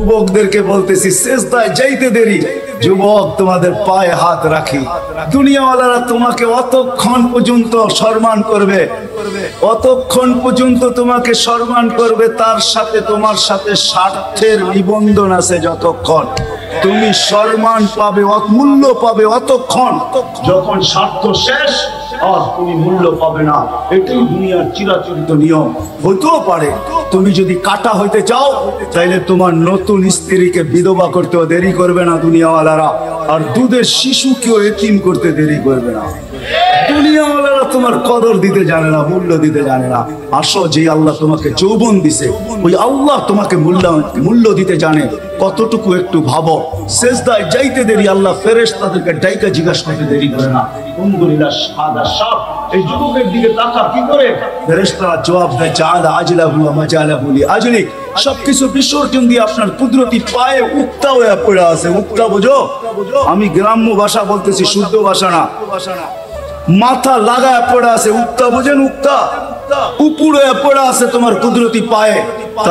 যুবকদেরকে বলতেছি সিজদায় যাইতে দেরি, যুবক তোমাদের পায়ে হাত রাখি। দুনিয়াওয়ালারা তোমাকে অতক্ষণ পর্যন্ত সম্মান করবে, অতক্ষণ পর্যন্ত তোমাকে সম্মান করবে, তার সাথে তোমার সাথে স্বার্থের নিবন্ধন আছে। যতক্ষণ তুমি সম্মান পাবে, মূল্য পাবে, অতক্ষণ যখন স্বার্থ শেষ আর তুমি মূল্য পাবে না। এটাই দুনিয়ার চিরাচরিত নিয়ম। হতেও পারে তুমি যদি কাটা হইতে চাও তাইলে তোমার নতুন স্ত্রীকে বিধবা করতেও দেরি করবে না দুনিয়াওয়ালারা, আর দুধের শিশুকেও এতিম করতে দেরি করবে না। দুনিয়াওয়ালারা তোমার কদর দিতে জানে না, মূল্য দিতে জানে না। আসো, যে আল্লাহ তোমাকে যৌবন দিছে ওই আল্লাহ তোমাকে মূল্য দিতে জানে। কতটুকু একটু ভাবো। সিজদায় যাইতে দেরি আল্লাহ ফেরেশতাদেরকে ডাইকা জিজ্ঞাসা করতে দেরি করে না। আলহামদুলিল্লাহ সাদা সাপ এই যুবকের দিকে তাকা কি করে? ফেরেশতারা জবাব দেয় জাআলা আজলাহু ওয়া মাজালাহু লিআজলিক। সবকিছু বিসর্জন দিয়ে আপনার কুদরতি পায়ে উক্তা হয়ে পড়ে আছে। উক্তা বুঝো? আমি গ্রাম্য ভাষা বলতেছি, শুদ্ধ ভাষা না। মাথা লাগায় পড়ে আছে, উক্তা বুঝেন? উক্তা উপরে পড়ে আছে তোমার কুদরতি পায়ে।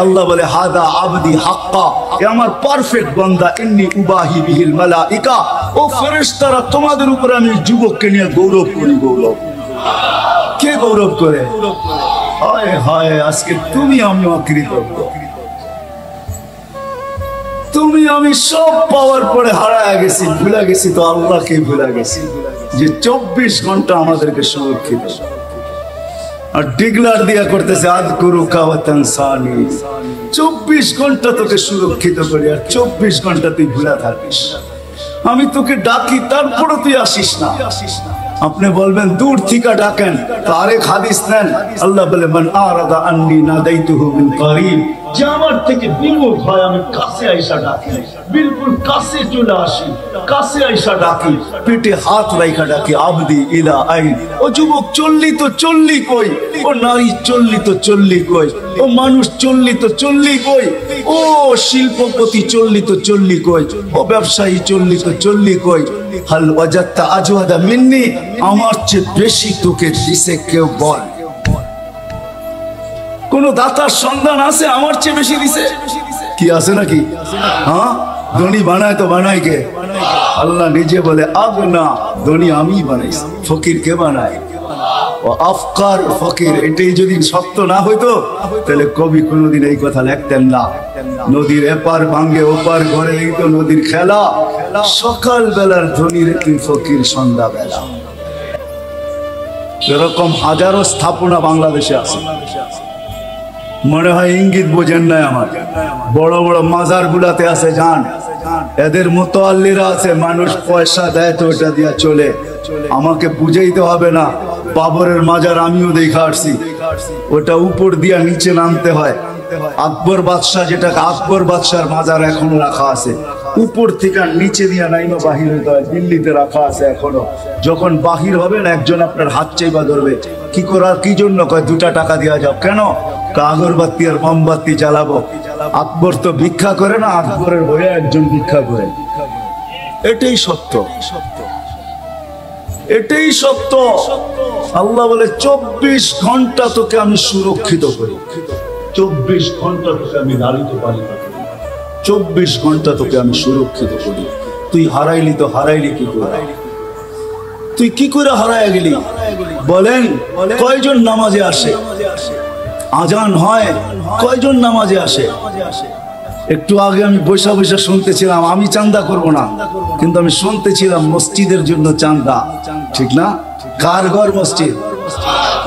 আল্লাহ বলে হাদা আবদি হাক্কা, এ আমার পারফেক্ট বান্দা। ইন্নী উবাহি বিহিল মালাইকা। ও ফেরেশতারা, তোমাদের উপর আমি যুবককে নিয়ে গৌরব করি। গৌরব কে গৌরব করে? হায় হায়, আজকে তুমি আমি অকৃতজ্ঞ। তুমি আমি সব পাওয়ার পরে হারায় গেছি, ভুলে গেছি তো আল্লাহকে ভুলে গেছি যে 24 ঘন্টা আমাদেরকে সুরক্ষিত। আর ডিগলার দিয়া করতেছে আযকুরুকা ওয়া তানসানি। 24 ঘন্টা তোকে সুরক্ষিত করি আর 24 ঘন্টা তুই ভুলে থাকিস। আমি তোকে ডাকি তারপরে তুই আসিস না। আপনি বলবেন দূর থেকে ডাকেন, তো আরেক হাদিস নেন। আল্লাহ বলে মান আরাদা আন্নি নাদাইতুহু মিন করিব, যে আমার থেকে বিমুখ হয় আমি কাছে আইসা ডাকি, বিলকুল কাছে চলে আসি, কাছে আইসা ডাকি, পেটে হাত রাইখা ডাকি আবদি ইলা আইন। ও যুবক চললি তো চললি কই? ও নারী চললি তো চললি কই? ও মানুষ চললি তো চললি কই? ও শিল্পপতি চললি তো চললি কই? ও ব্যবসায়ী চললি তো চললি কই? হাল ওয়াজাদতা আজওয়াদা মিন্নি, আমার চেয়ে বেশি তোকে দিছে কেউ? বল, কোন দাতার সন্ধান আছে আমার চেয়ে বেশি দিছে? কি আছে নাকি? হ্যাঁ, ধনী বানায় তো বানায় কে? আল্লাহ নিজে বলে আগনা, ধনী আমি বানাইছি। ফকির কে বানায়? ও আফকার ফকির। এটাই যদি সত্য না হইতো তাহলে কবি কোনোদিন এই কথা লিখতেন না। নদীর এপার ভাঙ্গে ওপার ঘরে, এই তো নদীর খেলা। সকাল বেলার ধনীর তুই ফকির সন্ধ্যা বেলা। এরকম হাজারো স্থাপনা বাংলাদেশে আছে। মনে হয় ইঙ্গিত বোঝেন না আমার। বড় বড় মাজার গুলাতে আছে, যান, এদের মুতাল্লিরা আছে, মানুষ পয়সা দেয় তো ওটা দিয়া চলে। আমাকে বুঝাইতে হবে না, বাবরের মাজার আমিও দেখা আসছি, ওটা উপর দিয়া নিচে নামতে হয়। আকবর বাদশাহ, যেটা আকবর বাদশার মাজার এখনো রাখা আছে, উপর থেকে নিচে দিয়া নাইমা বাহির হইতে হয়। দিল্লিতে রাখা আছে এখনো। যখন বাহির হবেন একজন আপনার হাত চাইবা ধরবে। কি করার কি জন্য? কয় 2 টাকা দেওয়া যাও। কেন? আগরবাতি আর মোমবাতি জ্বালাবো। আকবর তো ভিক্ষা করে না, আকবরের ভয়ে একজন ভিক্ষা করে। এটাই সত্য, এটাই সত্য। আল্লাহ বলে 24 ঘন্টা তোকে আমি সুরক্ষিত করি, 24 ঘন্টা তোকে আমি লালিত পালিত করি, 24 ঘন্টা তোকে আমি সুরক্ষিত করি। তুই হারাইলি তো হারাইলি কি করে? তুই কি করে হারায় গেলি? বলেন, কয়জন নামাজে আসে? আজান হয়, কয়জন নামাজে আসে? একটু আগে আমি বৈশা বৈশা শুনতেছিলাম, আমি চান্দা করব না, কিন্তু আমি শুনতেছিলাম মসজিদের জন্য চান্দা। ঠিক না? কার ঘর মসজিদ?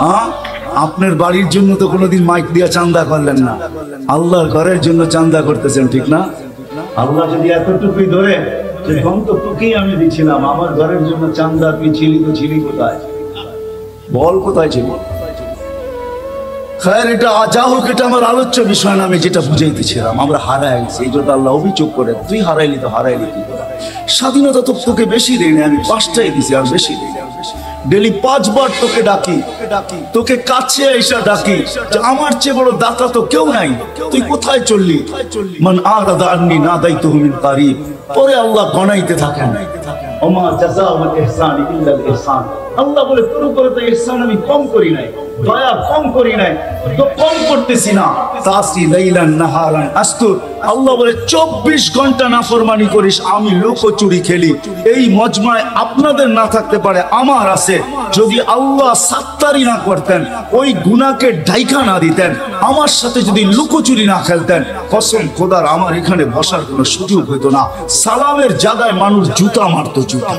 হ্যাঁ, আপনার বাড়ির জন্য তো কোনোদিন মাইক দিয়া চান্দা করলেন না, আল্লাহর ঘরের জন্য চান্দা করতেছেন। ঠিক না? আল্লাহ যদি এতটুকুই ধরে যে গন্তব্যকেই আমি দিছিলাম, আমার ঘরের জন্য চান্দা, তুই ছিলি তো ছিলি কোথায়? বল কোথায় ছিল? খায়ের, এটা যা হোক, এটা আমার আলোচ্য বিষয় না। আমি যেটা বুঝাইতেছিলাম, আমরা হারাই গেছি। এই জন্য আল্লাহ অভিযোগ করে, তুই হারাইলি তো হারাইলি কি করে? স্বাধীনতা তো তোকে বেশি দেয়নি, আমি 5টাই দিছি, আর বেশি দিই। ডেলি 5 বার তোকে ডাকি, তোকে কাছে এসে ডাকি, আমার চেয়ে বড় দাতা তো কেউ নাই, তুই কোথায় চললি? মান আরাদা আন্নি নাদাইতুহু মিন কারিব। পরে আল্লাহ গণাইতে থাকেন, ওমা জাযাউল ইহসানি ইল্লাল ইহসান। আল্লাহ বলে তোর উপরে তো ইহসান আমি কম করি নাই, দয়া কম করি নাই, তো কম করতেছি না। তাসি লাইলান নাহারান আস্তুর, আল্লাহ বলে 24 ঘন্টা নাফরমানি করিস, আমি লুকোচুরি খেলি। এই মজমায় আপনাদের না থাকতে পারে, আমার আছে। যদি আল্লাহ সাত্তারি না করতেন, ওই গুনাহকে ঢাইকা না দিতেন, আমার সাথে যদি লুকোচুরি না খেলতেন, কসম খোদার আমার এখানে বসার কোনো সুযোগ হতো না। সালামের জায়গায় মানুষ জুতা মারতো, জুতা।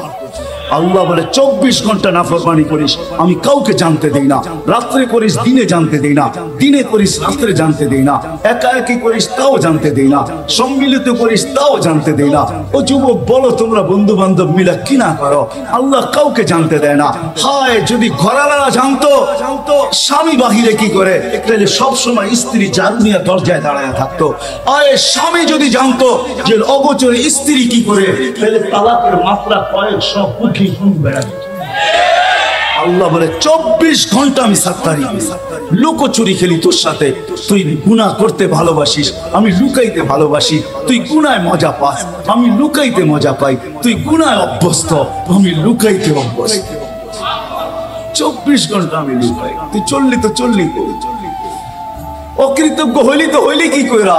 আল্লাহ বলে 24 ঘন্টা নাফরমানি করিস, আমি কাউকে জানতে দেই না। রাত্রে করিস, দিনে জানতে দেই না। দিনে করিস, রাত্রে জানতে দেই না। একা একই করিস, তাও জানতে দেই না। সম্মিলিত করিস, তাও জানতে দেই না। ও যুবক, বলো তোমরা বন্ধু বান্ধব মিলা কি না করো? আল্লাহ কাউকে জানতে দেয় না। হায় যদি ঘরালারা জানতো স্বামী বাহিরে কি করে, তাহলে সবসময় স্ত্রী ঝাড়ু নিয়ে দরজায় দাঁড়ায় থাকতো। আয় স্বামী যদি জানতো যে অগোচরে স্ত্রী কি করে, তাহলে তালাকের মাত্রা কয়েকশো কুঠি গুণ বেড়া। আল্লাহ বলে 24 ঘন্টা আমি সাত্তারি, লুকোচুরি খেলি তোর সাথে। তুই গুনাহ করতে ভালোবাসিস, আমি লুকাইতে ভালোবাসি। তুই গুনায় মজা পাস, আমি লুকাইতে মজা পাই। তুই গুনায় অভ্যস্ত, আমি লুকাইতে অভ্যস্ত। 24 ঘন্টা আমি লুকাই, তুই চললি তো চললি। অকৃতজ্ঞ হইলি তো হইলি কি কইরা?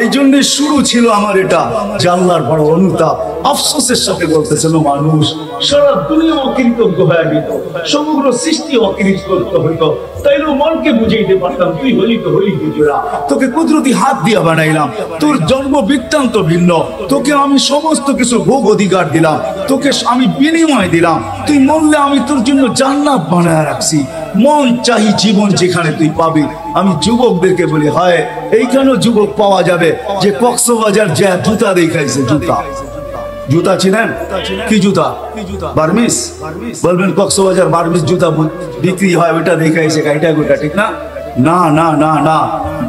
এই জন্য শুরু ছিল আমার এটা, যে আল্লাহর বড় অনুতাপ। আফসোসের সাথে বলতেছিল মানুষ, সারা দুনিয়া অকৃতজ্ঞ হয়ে গেল, সমগ্র সৃষ্টি অকৃতজ্ঞ হইতো। তাইলেও মনকে বুঝাইতে পারতাম, তুই হলি তো হলি কি কইরা? তোকে কুদরতি হাত দিয়া বানাইলাম, তোর জন্ম বৃত্তান্ত ভিন্ন, তোকে আমি সমস্ত কিছু ভোগ অধিকার দিলাম, তোকে আমি বিনিময় দিলাম। তুই মরলে আমি তোর জন্য জান্নাত বানায় রাখছি। মন চাহি জীবন যেখানে তুই পাবি। আমি যুবকদেরকে বলি, হয় এইখানেও যুবক পাওয়া যাবে যে কক্সবাজার যে জুতা দেখাইছে। জুতা, জুতা চিনেন? কি জুতা? বার্মিস। বলবেন কক্সবাজার বার্মিস জুতা বিক্রি হয়, ওইটা দেখাইছে গাইটা গোটা, ঠিক না? না না না না,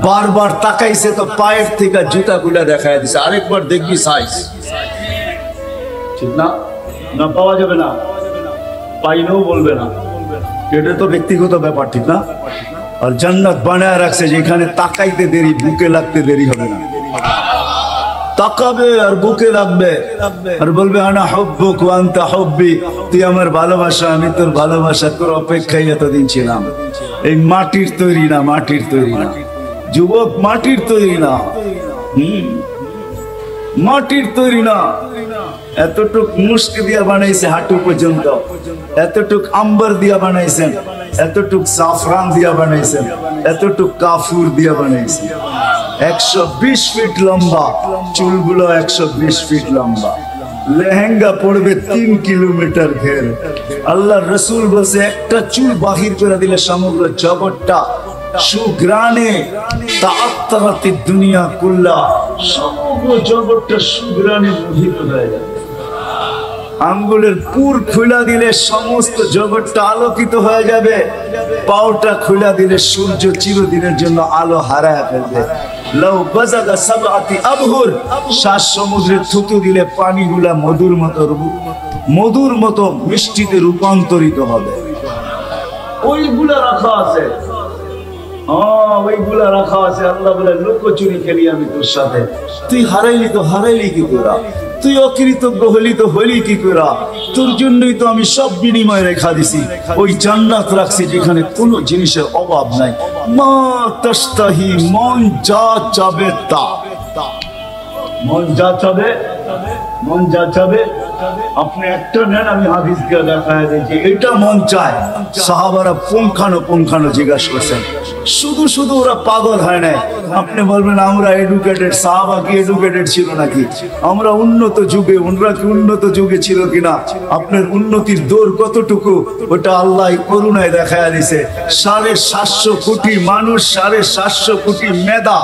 বারবার তাকাইছে তো পায়ের থেকে জুতা গুলা দেখাই দিছে। আরেকবার দেখবি সাইজ, ঠিক না? না পাওয়া যাবে না, পাইলেও বলবে না। এটা তো ব্যক্তিগত ব্যাপার, ঠিক না? আর জান্নাত বানায় রাখছে যেখানে তাকাইতে দেরি, বুকে লাগতে দেরি হবে না। তাকাবে আর বুকে রাখবে আর বলবে আনা হুব্বুক ওয়া আনতা হুব্বি, তুই আমার ভালোবাসা, আমি তোর ভালোবাসা। তোর অপেক্ষায় এতদিন ছিলাম। এই মাটির তৈরি না, মাটির তৈরি না যুবক, মাটির তৈরি না। মাটির তৈরি না। এতটুক মুস্ক দিয়া বানাইছে হাঁটু পর্যন্ত, এতটুক আম্বার দিয়া বানাইছেন, এতটুক সাফরান দিয়া বানাইছেন, এতটুক কাফুর দিয়া বানাইছেন। 120 ফিট লম্বা, চুলগুলো 120 ফিট লম্বা। লেহেঙ্গা পড়বে 3 কিলোমিটার ঘের। আল্লাহ রসুল বলছে একটা চুল বাহির করে দিলে সমগ্র জগৎটা সুগ্রানে তাআত্তারাতিদ দুনিয়া কুল্লা, সমগ্র জগৎটা সুগ্রানে মোহিত হয়ে যাবে। আঙ্গুলের পুর খুলা দিলে সমস্ত জগৎটা আলোকিত হয়ে যাবে। পাওটা খুলা দিলে সূর্য চিরদিনের জন্য আলো হারায় ফেলবে। লাউ বাজাগা সাবআতি আবহুর, 7 সমুদ্রে থুতু দিলে পানিগুলা মধুর মতো মিষ্টিতে রূপান্তরিত হবে। ওইগুলা রাখা আছে, ওইগুলা রাখা আছে। আল্লাহ বলে লুকোচুরি খেলি আমি তোর সাথে। তুই হারাইলি তো হারাইলি কি করে? তুই অকৃতজ্ঞ হলি তো হলি কি করে? তোর জন্যই তো আমি সব বিনিময় রেখা দিছি। ওই জান্নাত রাখছি যেখানে কোনো জিনিসের অভাব নাই। মা তাস্তাহি, মন যা চাবে তা, মন যা চাবে, মন যা চাবে। আপনি একটা নেন, আমি হাদিস দিয়ে দেখায় দিয়েছি এটা মন চায়। সাহাবারা পুঙ্খানো জিজ্ঞাসা করছেন, শুধু শুধু ওরা পাগল হয় না। আপনি বলবেন আমরা এডুকেটেড, সাহাবা কি এডুকেটেড ছিল নাকি? আমরা উন্নত যুগে, ওনারা কি উন্নত যুগে ছিল কিনা? আপনার উন্নতির দৌড় কতটুকু, ওটা আল্লাহ করুণায় দেখায় দিছে। 750 কোটি মানুষ, 750 কোটি মেধা,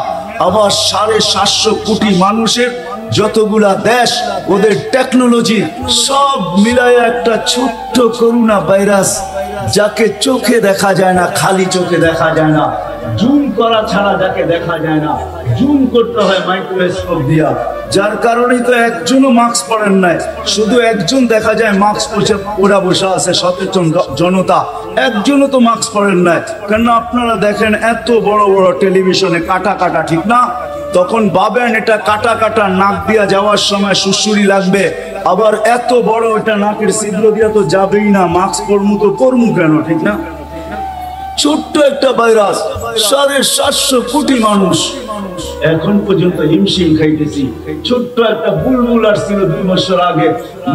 আবার 750 কোটি মানুষের যতগুলা দেশ, ওদের টেকনোলজি সব মিলায় একটা ছোট্ট করোনা ভাইরাস, যাকে চোখে দেখা যায় না, খালি চোখে দেখা যায় না, জুম করা ছাড়া যাকে দেখা যায় না, জুম করতে হয় মাইক্রোস্কোপ দিয়া। যার কারণেই তো একজনও মাস্ক পরেন নাই। শুধু একজন দেখা যায় মাস্ক পরে বসে আছে, সচেতন জনতা। একজনও তো মাস্ক পরেন নাই। কেন আপনারা দেখেন এত বড় বড় টেলিভিশনে কাটা কাটা, ঠিক না? তখন ভাবেন এটা কাটা কাটা, নাক দিয়া যাওয়ার সময় সুসুরি লাগবে। আবার এত বড় এটা নাকের ছিদ্র দিয়া তো যাবেই না, মাস্ক পরমু তো করমু কেন, ঠিক না? ছোট্ট একটা ভাইরাস, 750 কোটি মানুষ এখন পর্যন্ত হিমশিম খাইতেছি। ছোট্ট একটা বুলবুল আসছিল 2 বছর আগে,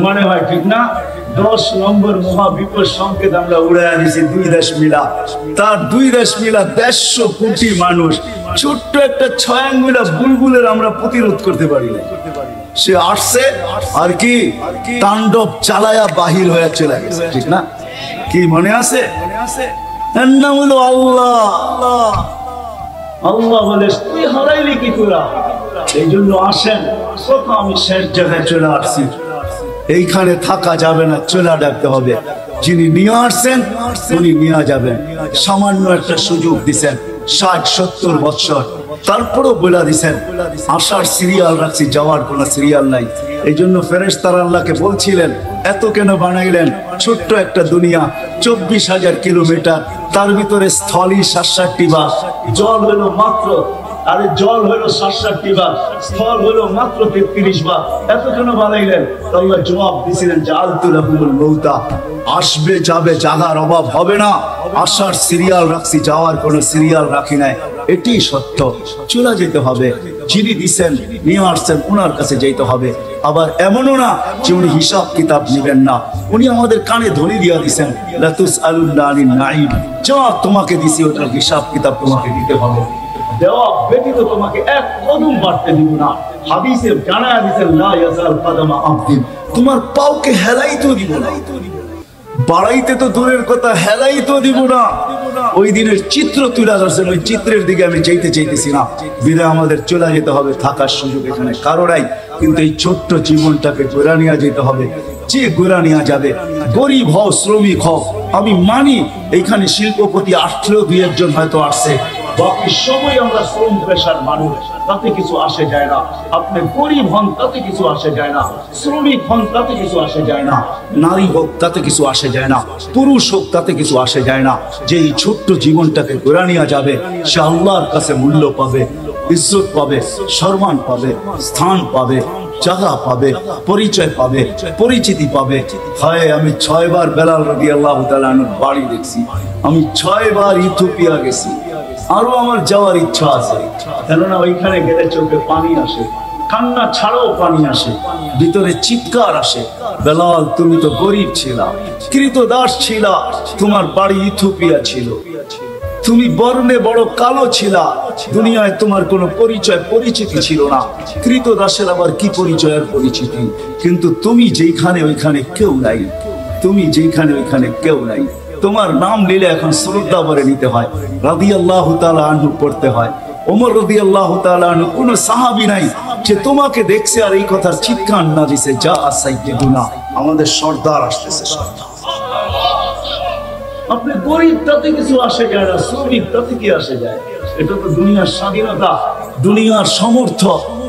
মনে হয় ঠিক না? 10 নম্বর মহাবিপদ সংকেত আমরা উড়াইয়া দিয়েছি 2 দেশ মিলা। তার 2 দেশ মিলা 150 কোটি মানুষ, ছোট্ট একটা 6 আঙ্গুলা বুলবুলের আমরা প্রতিরোধ করতে পারি না। সে আসছে আর কি তাণ্ডব চালায়া বাহির হয়ে চলে গেছে, ঠিক না? কি মনে আছে? নাম হলো আল্লাহ। আল্লাহ বলে তুই হারাইলি কি তোরা? এই জন্য আসেন, কোথাও আমি শেষ জায়গায় চলে আসছি, এইখানে থাকা যাবে না, চলে ডাকতে হবে। যিনি নিয়ে আসছেন উনি নিয়ে যাবেন। সামান্য একটা সুযোগ দিছেন, 60-70 বছর, তারপরও বলে দিছেন আসার সিরিয়াল রাখছি, যাওয়ার কোনো সিরিয়াল নাই। এই জন্য ফেরেশতারা আল্লাহকে বলছিলেন এত কেন বানাইলেন? ছোট্ট একটা দুনিয়া, 24,000 কিলোমিটার, তার ভিতরে স্থলই 67 বার, জল হলো মাত্র, আরে জল হলো 67 বার, স্থল হলো মাত্র 33 বার, এত কেন বানাইলেন? আল্লাহ জবাব দিয়েছিলেন জাআলতুল লাহুমুল মউতা, আসবে যাবে, জাগার অভাব হবে না। আসার সিরিয়াল রাখছি, যাওয়ার কোনো সিরিয়াল রাখি নাই। এটি সত্য, চলে যেতে হবে। যিনি দিচ্ছেন নিয়ে আসছেন ওনার কাছে যেতে হবে। আবার এমনও না যে উনি হিসাব কিতাব নেবেন না, উনি আমাদের কানে ধরে দিয়া দিচ্ছেন লা তুসআলুনা আনিন নাঈম, যা তোমাকে দিছি ওটার হিসাব কিতাব তোমাকে দিতে হবে। দেওয়া ব্যতীত তোমাকে এক কদম বাড়তে দিব না। হাদিসে জানায়া দিয়েছেন লা ইয়াজাল কদমা আবদিন, তোমার পাওকে হেলাইতে দিব না, বাড়াইতে তো দূরের কথা, হেলাইতে দিব না। ওই দিনের চিত্র তুলে ধরছেন, ওই চিত্রের দিকে আমি যেতে চাইতেছি না। বিদায় আমাদের চলে যেতে হবে, থাকার সুযোগ এখানে কারো নাই। কিন্তু এই ছোট্ট জীবনটাকে গোড়া নিয়ে যেতে হবে। যে গোড়া নিয়ে যাবে, গরিব হও শ্রমিক হও, আমি মানি এইখানে শিল্পপতি আসলেও 2-1 হয়তো আসছে, বাকি সবাই আমরা শ্রম পেশার মানুষ, তাতে কিছু আসে যায় না। আপনি গরিব হন তাতে কিছু আসে যায় না, শ্রমিক হন তাতে কিছু আসে যায় না, নারী হোক তাতে কিছু আসে যায় না, পুরুষ হোক তাতে কিছু আসে যায় না। যে এই ছোট্ট জীবনটাকে গোড়া নিয়ে যাবে সে আল্লাহর কাছে মূল্য পাবে, ইজ্জত পাবে, সম্মান পাবে, স্থান পাবে, জায়গা পাবে, পরিচয় পাবে, পরিচিতি পাবে। হয় আমি 6 বার বেলাল রাদিয়াল্লাহু তাআলা আনহুর বাড়ি দেখছি, আমি 6 বার ইথিওপিয়া গেছি, আরো আমার যাওয়ার ইচ্ছা আছে। কেননা ওইখানে গেলে চোখে পানি আসে, কান্না ছাড়াও পানি আসে, ভিতরে চিৎকার আসে। বেলাল তুমি তো গরিব ছিলা, কৃতদাস ছিলা, তোমার বাড়ি ইথিওপিয়া ছিল, তুমি বর্ণে বড় কালো ছিলা, দুনিয়ায় তোমার কোনো পরিচয় পরিচিতি ছিল না। কৃতদাসের আবার কি পরিচয় আর পরিচিতি? কিন্তু তুমি যেখানে ওইখানে কেউ নাই, তুমি যেখানে ওইখানে কেউ নাই। তোমার নাম নিলে এখন শ্রদ্ধা ভরে নিতে হয়, রাদিয়াল্লাহু তাআলা আনহু পড়তে হয়। ওমর রাদিয়াল্লাহু তাআলা আনহু কোন সাহাবী নাই যে তোমাকে দেখছে আর এই কথার চিৎকার না দিছে যা সাইয়্যিদুনা, আমাদের সর্দার আসতেছে, সর্দার। আপনি গরিব তাতে কিছু আসে যায় না, শ্রমিক তাতে কি আসে যায়? এটা তো দুনিয়ার স্বাধীনতা, দুনিয়ার সমর্থ,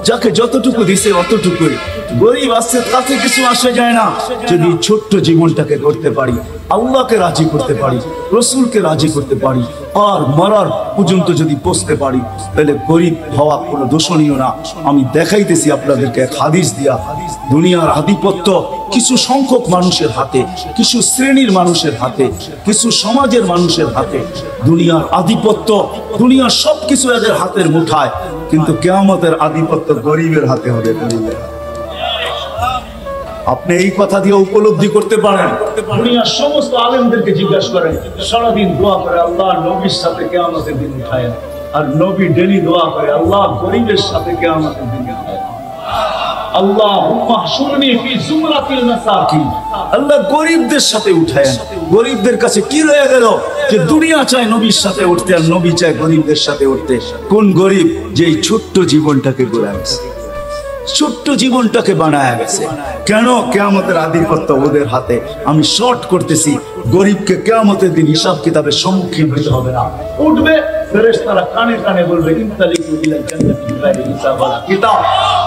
যাকে যতটুকু দিছে অতটুকুই। গরিব আছে তাতে কিছু আসে যায় না। যদি ছোট্ট জীবনটাকে করতে পারি, আল্লাহকে রাজি করতে পারি, রসুলকে রাজি করতে পারি, আর মরার পর্যন্ত যদি পৌঁছতে পারি, তাহলে গরিব হওয়া কোনো দোষণীয় না। আমি দেখাইতেছি আপনাদেরকে এক হাদিস দিয়া। দুনিয়ার আধিপত্য কিছু সংখ্যক মানুষের হাতে, কিছু শ্রেণীর মানুষের হাতে, কিছু সমাজের মানুষের হাতে। দুনিয়ার আধিপত্য, দুনিয়ার সবকিছু এদের হাতের মুঠায়, কিন্তু কিয়ামতের আধিপত্য গরিবের হাতে হবে, গরিবের। আপনি এই কথা দিয়ে উপলব্ধি করতে পারেন। দুনিয়ার সমস্ত আলেমদেরকে জিজ্ঞাসা করেন, সারাদিন দোয়া করে আল্লাহ নবীর সাথে কিয়ামতের দিন উঠায়, আর নবী ডেলি দোয়া করে আল্লাহ গরিবের সাথে কিয়ামতের দিন উঠায়। আল্লাহুম্মা হশুরনি ফি জুমরাতিল মাসাকিন, আল্লাহ গরিবদের সাথে উঠায়। গরিবদের কাছে কি রয়ে গেল যে দুনিয়া চায় নবীর সাথে উঠতে, আর নবী চায় গরিবদের সাথে উঠতে। কোন গরিব? যে এই ছোট্ট জীবনটাকে গড়াচ্ছে, ছোট্ট জীবনটাকে বানায় গেছে। কেন? কিয়ামতের আধিপত্য ওদের হাতে। আমি শর্ট করতেছি, গরিবকে কিয়ামতের দিন হিসাব কিতাবের সম্মুখীন হতে হবে না। উঠবে ফেরেশতারা কানে কানে বলবে ইনতালিকু ইলা জান্নাতি বিগাইরি হিসাব ওয়ালা কিতাব,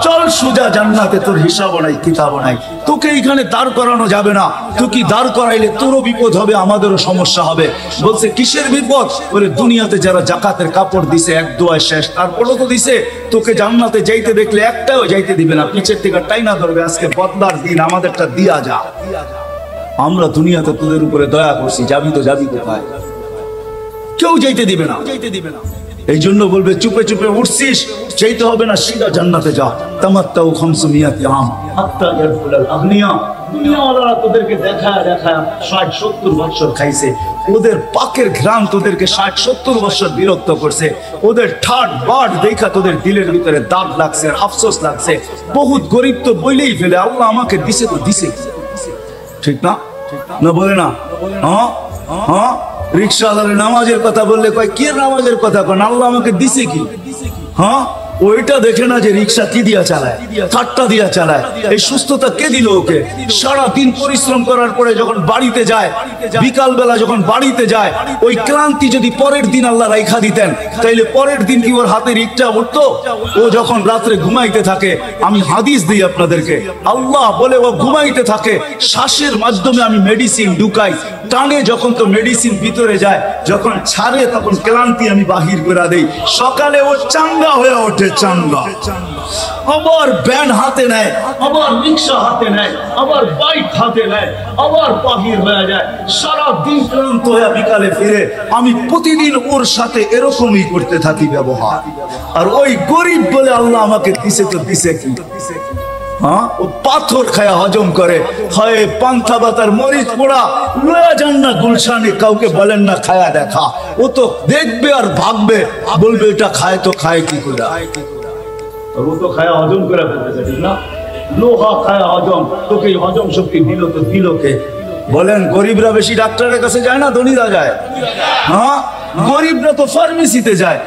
চল সোজা জান্নাতে, তোর হিসাব নাই কিতাব নাই। তোকে এখানে দাঁড় করানো যাবে না, তুই কি দাঁড় করাইলে তোরও বিপদ হবে, আমাদেরও সমস্যা হবে। বলছে কিসের বিপদ? বলে দুনিয়াতে যারা জাকাতের কাপড় দিছে এক দোয়ায় শেষ, তারপরও তো দিছে, তোকে জান্নাতে যাইতে দেখলে একটাও যাইতে দিবে না, পিছের থেকে টাইনা ধরবে, আজকে বদলার দিন, আমাদেরটা দিয়া যা। আমরা দুনিয়াতে তোদের উপরে দয়া করছি, যাবি তো যাবি কোথায়? কেউ যাইতে দিবে না। এই জন্য বলবে চুপে চুপে উঠছিস, চাইতে হবে না, সিধা জান্নাতে যা। তামাত্তাউ খামসুমিয়াতি আম হাত্তা ইয়ারকুলাল আগনিয়া। দুনিয়াওয়ালারা তোদেরকে দেখায় 60-70 বছর খাইছে, ওদের পাকের ঘ্রাণ তোদেরকে 60-70 বছর বিরক্ত করছে, ওদের ঠাট বাট দেখা তোদের দিলের ভিতরে দাগ লাগছে আর আফসোস লাগছে। বহুত গরিব তো বইলেই ফেলে আল্লাহ আমাকে দিছে তো দিছে, ঠিক না? না বলে না? হ্যাঁ হ্যাঁ। রিক্সাওয়ালার নামাজের কথা বললে কয় কে নামাজের কথা কন, আল্লাহ আমাকে দিছে কি? হ্যাঁ, ওইটা দেখে না যে রিক্সা কি দিয়া চালায়, ঠাট্টা দিয়া চালায়। এই সুস্থতা কে দিল ওকে? সারা দিন পরিশ্রম করার পরে যখন বাড়িতে যায়, বিকাল বেলা যখন বাড়িতে যায়, ওই ক্লান্তি যদি পরের দিন আল্লাহ রাইখা দিতেন, তাইলে পরের দিন কি ওর হাতে রিক্সা উঠতো? ও যখন রাত্রে ঘুমাইতে থাকে, আমি হাদিস দিই আপনাদেরকে, আল্লাহ বলে ও ঘুমাইতে থাকে, শ্বাসের মাধ্যমে আমি মেডিসিন ঢুকাই, টানে যখন তো মেডিসিন ভিতরে যায়, যখন ছাড়ে তখন ক্লান্তি আমি বাহির করে দেই। সকালে ও চাঙ্গা হয়ে ওঠে, চাঙ্গা। আবার ব্যান হাতে নেয়, আবার রিক্সা হাতে নেয়, আবার বাইক হাতে নেয়, আবার বাহির হয়ে যায়। সারা দিন ক্লান্ত হয়ে বিকালে ফিরে। আমি প্রতিদিন ওর সাথে এরকমই করতে থাকি ব্যবহার। আর ওই গরিব বলে আল্লাহ আমাকে দিছে তো দিছে কি? হ্যাঁ, ও পাথর খায়া হজম করে, হয় পান্থা বাতার মরিচ পোড়া লয়া যান না গুলশানে, কাউকে বলেন না খায়া দেখা। ও তো দেখবে আর ভাববে, বলবে এটা খায় তো খায় কি করে, ও তো খায়া হজম করে ফেলতেছে, ঠিক না? লোহা খায়া হজম, তোকে হজম শক্তি দিল তো দিল কে? বলেন গরিবরা বেশি ডাক্তারের কাছে যায় না ধনীরা যায়? হ্যাঁ, গরিবরা তো ফার্মেসিতে যায়,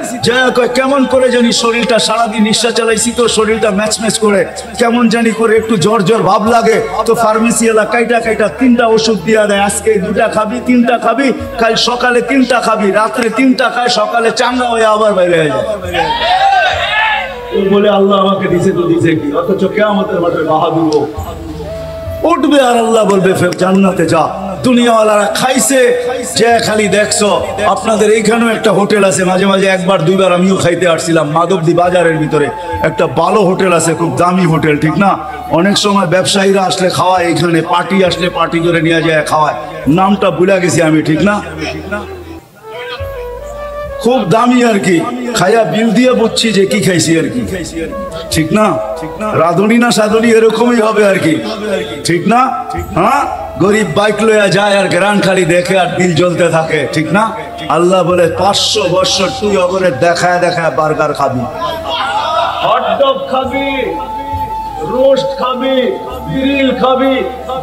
কেমন করে জানি শরীরটা সারাদিন নিঃশ্বাস চালাইছি তো শরীরটা ম্যাচ ম্যাচ করে, কেমন জানি করে একটু জ্বর জ্বর ভাব লাগে, তো ফার্মেসি এলা কাইটা 3টা ওষুধ দিয়া দেয়। আজকে 2টা খাবি, 3টা খাবি, কাল সকালে 3টা খাবি, রাত্রে 3টা খায়, সকালে চাঙ্গা হয়ে আবার বাইরে হয়ে যায়। বলে আল্লাহ আমাকে দিছে তো দিছে কি? অথচ কিয়ামতের মাঠে বাহাদুর উঠবে আর আল্লাহ বলবে ফের জান্নাতে যা। দুনিয়াওয়ালারা খাইছে যে খালি দেখছো। আপনাদের এইখানেও একটা হোটেল আছে, মাঝে মাঝে 1-2বার আমিও খাইতে আসছিলাম, মাধবদী বাজারের ভিতরে একটা ভালো হোটেল আছে, খুব দামি হোটেল, ঠিক না? অনেক সময় ব্যবসায়ীরা আসলে খাওয়ায়, এখানে পার্টি আসলে পার্টি করে নিয়ে যায় খাওয়ায়, নামটা ভুলে গেছি আমি, ঠিক না? খুব দামি আর কি, খাইয়া বিল দিয়ে বুঝছি যে কি খাইছি আর কি, ঠিক না? রাধুনি না সাধুনি এরকমই হবে আর কি, ঠিক না? হ্যাঁ, গরিব বাইক লইয়া যায় আর গ্রান খালি দেখে আর দিল জ্বলতে থাকে, ঠিক না? আল্লাহ বলে 500 বছর তুই অগরে দেখায় দেখায় বার্গার খাবি, হটডগ খাবি, রোস্ট খাবি, গ্রিল খাবি,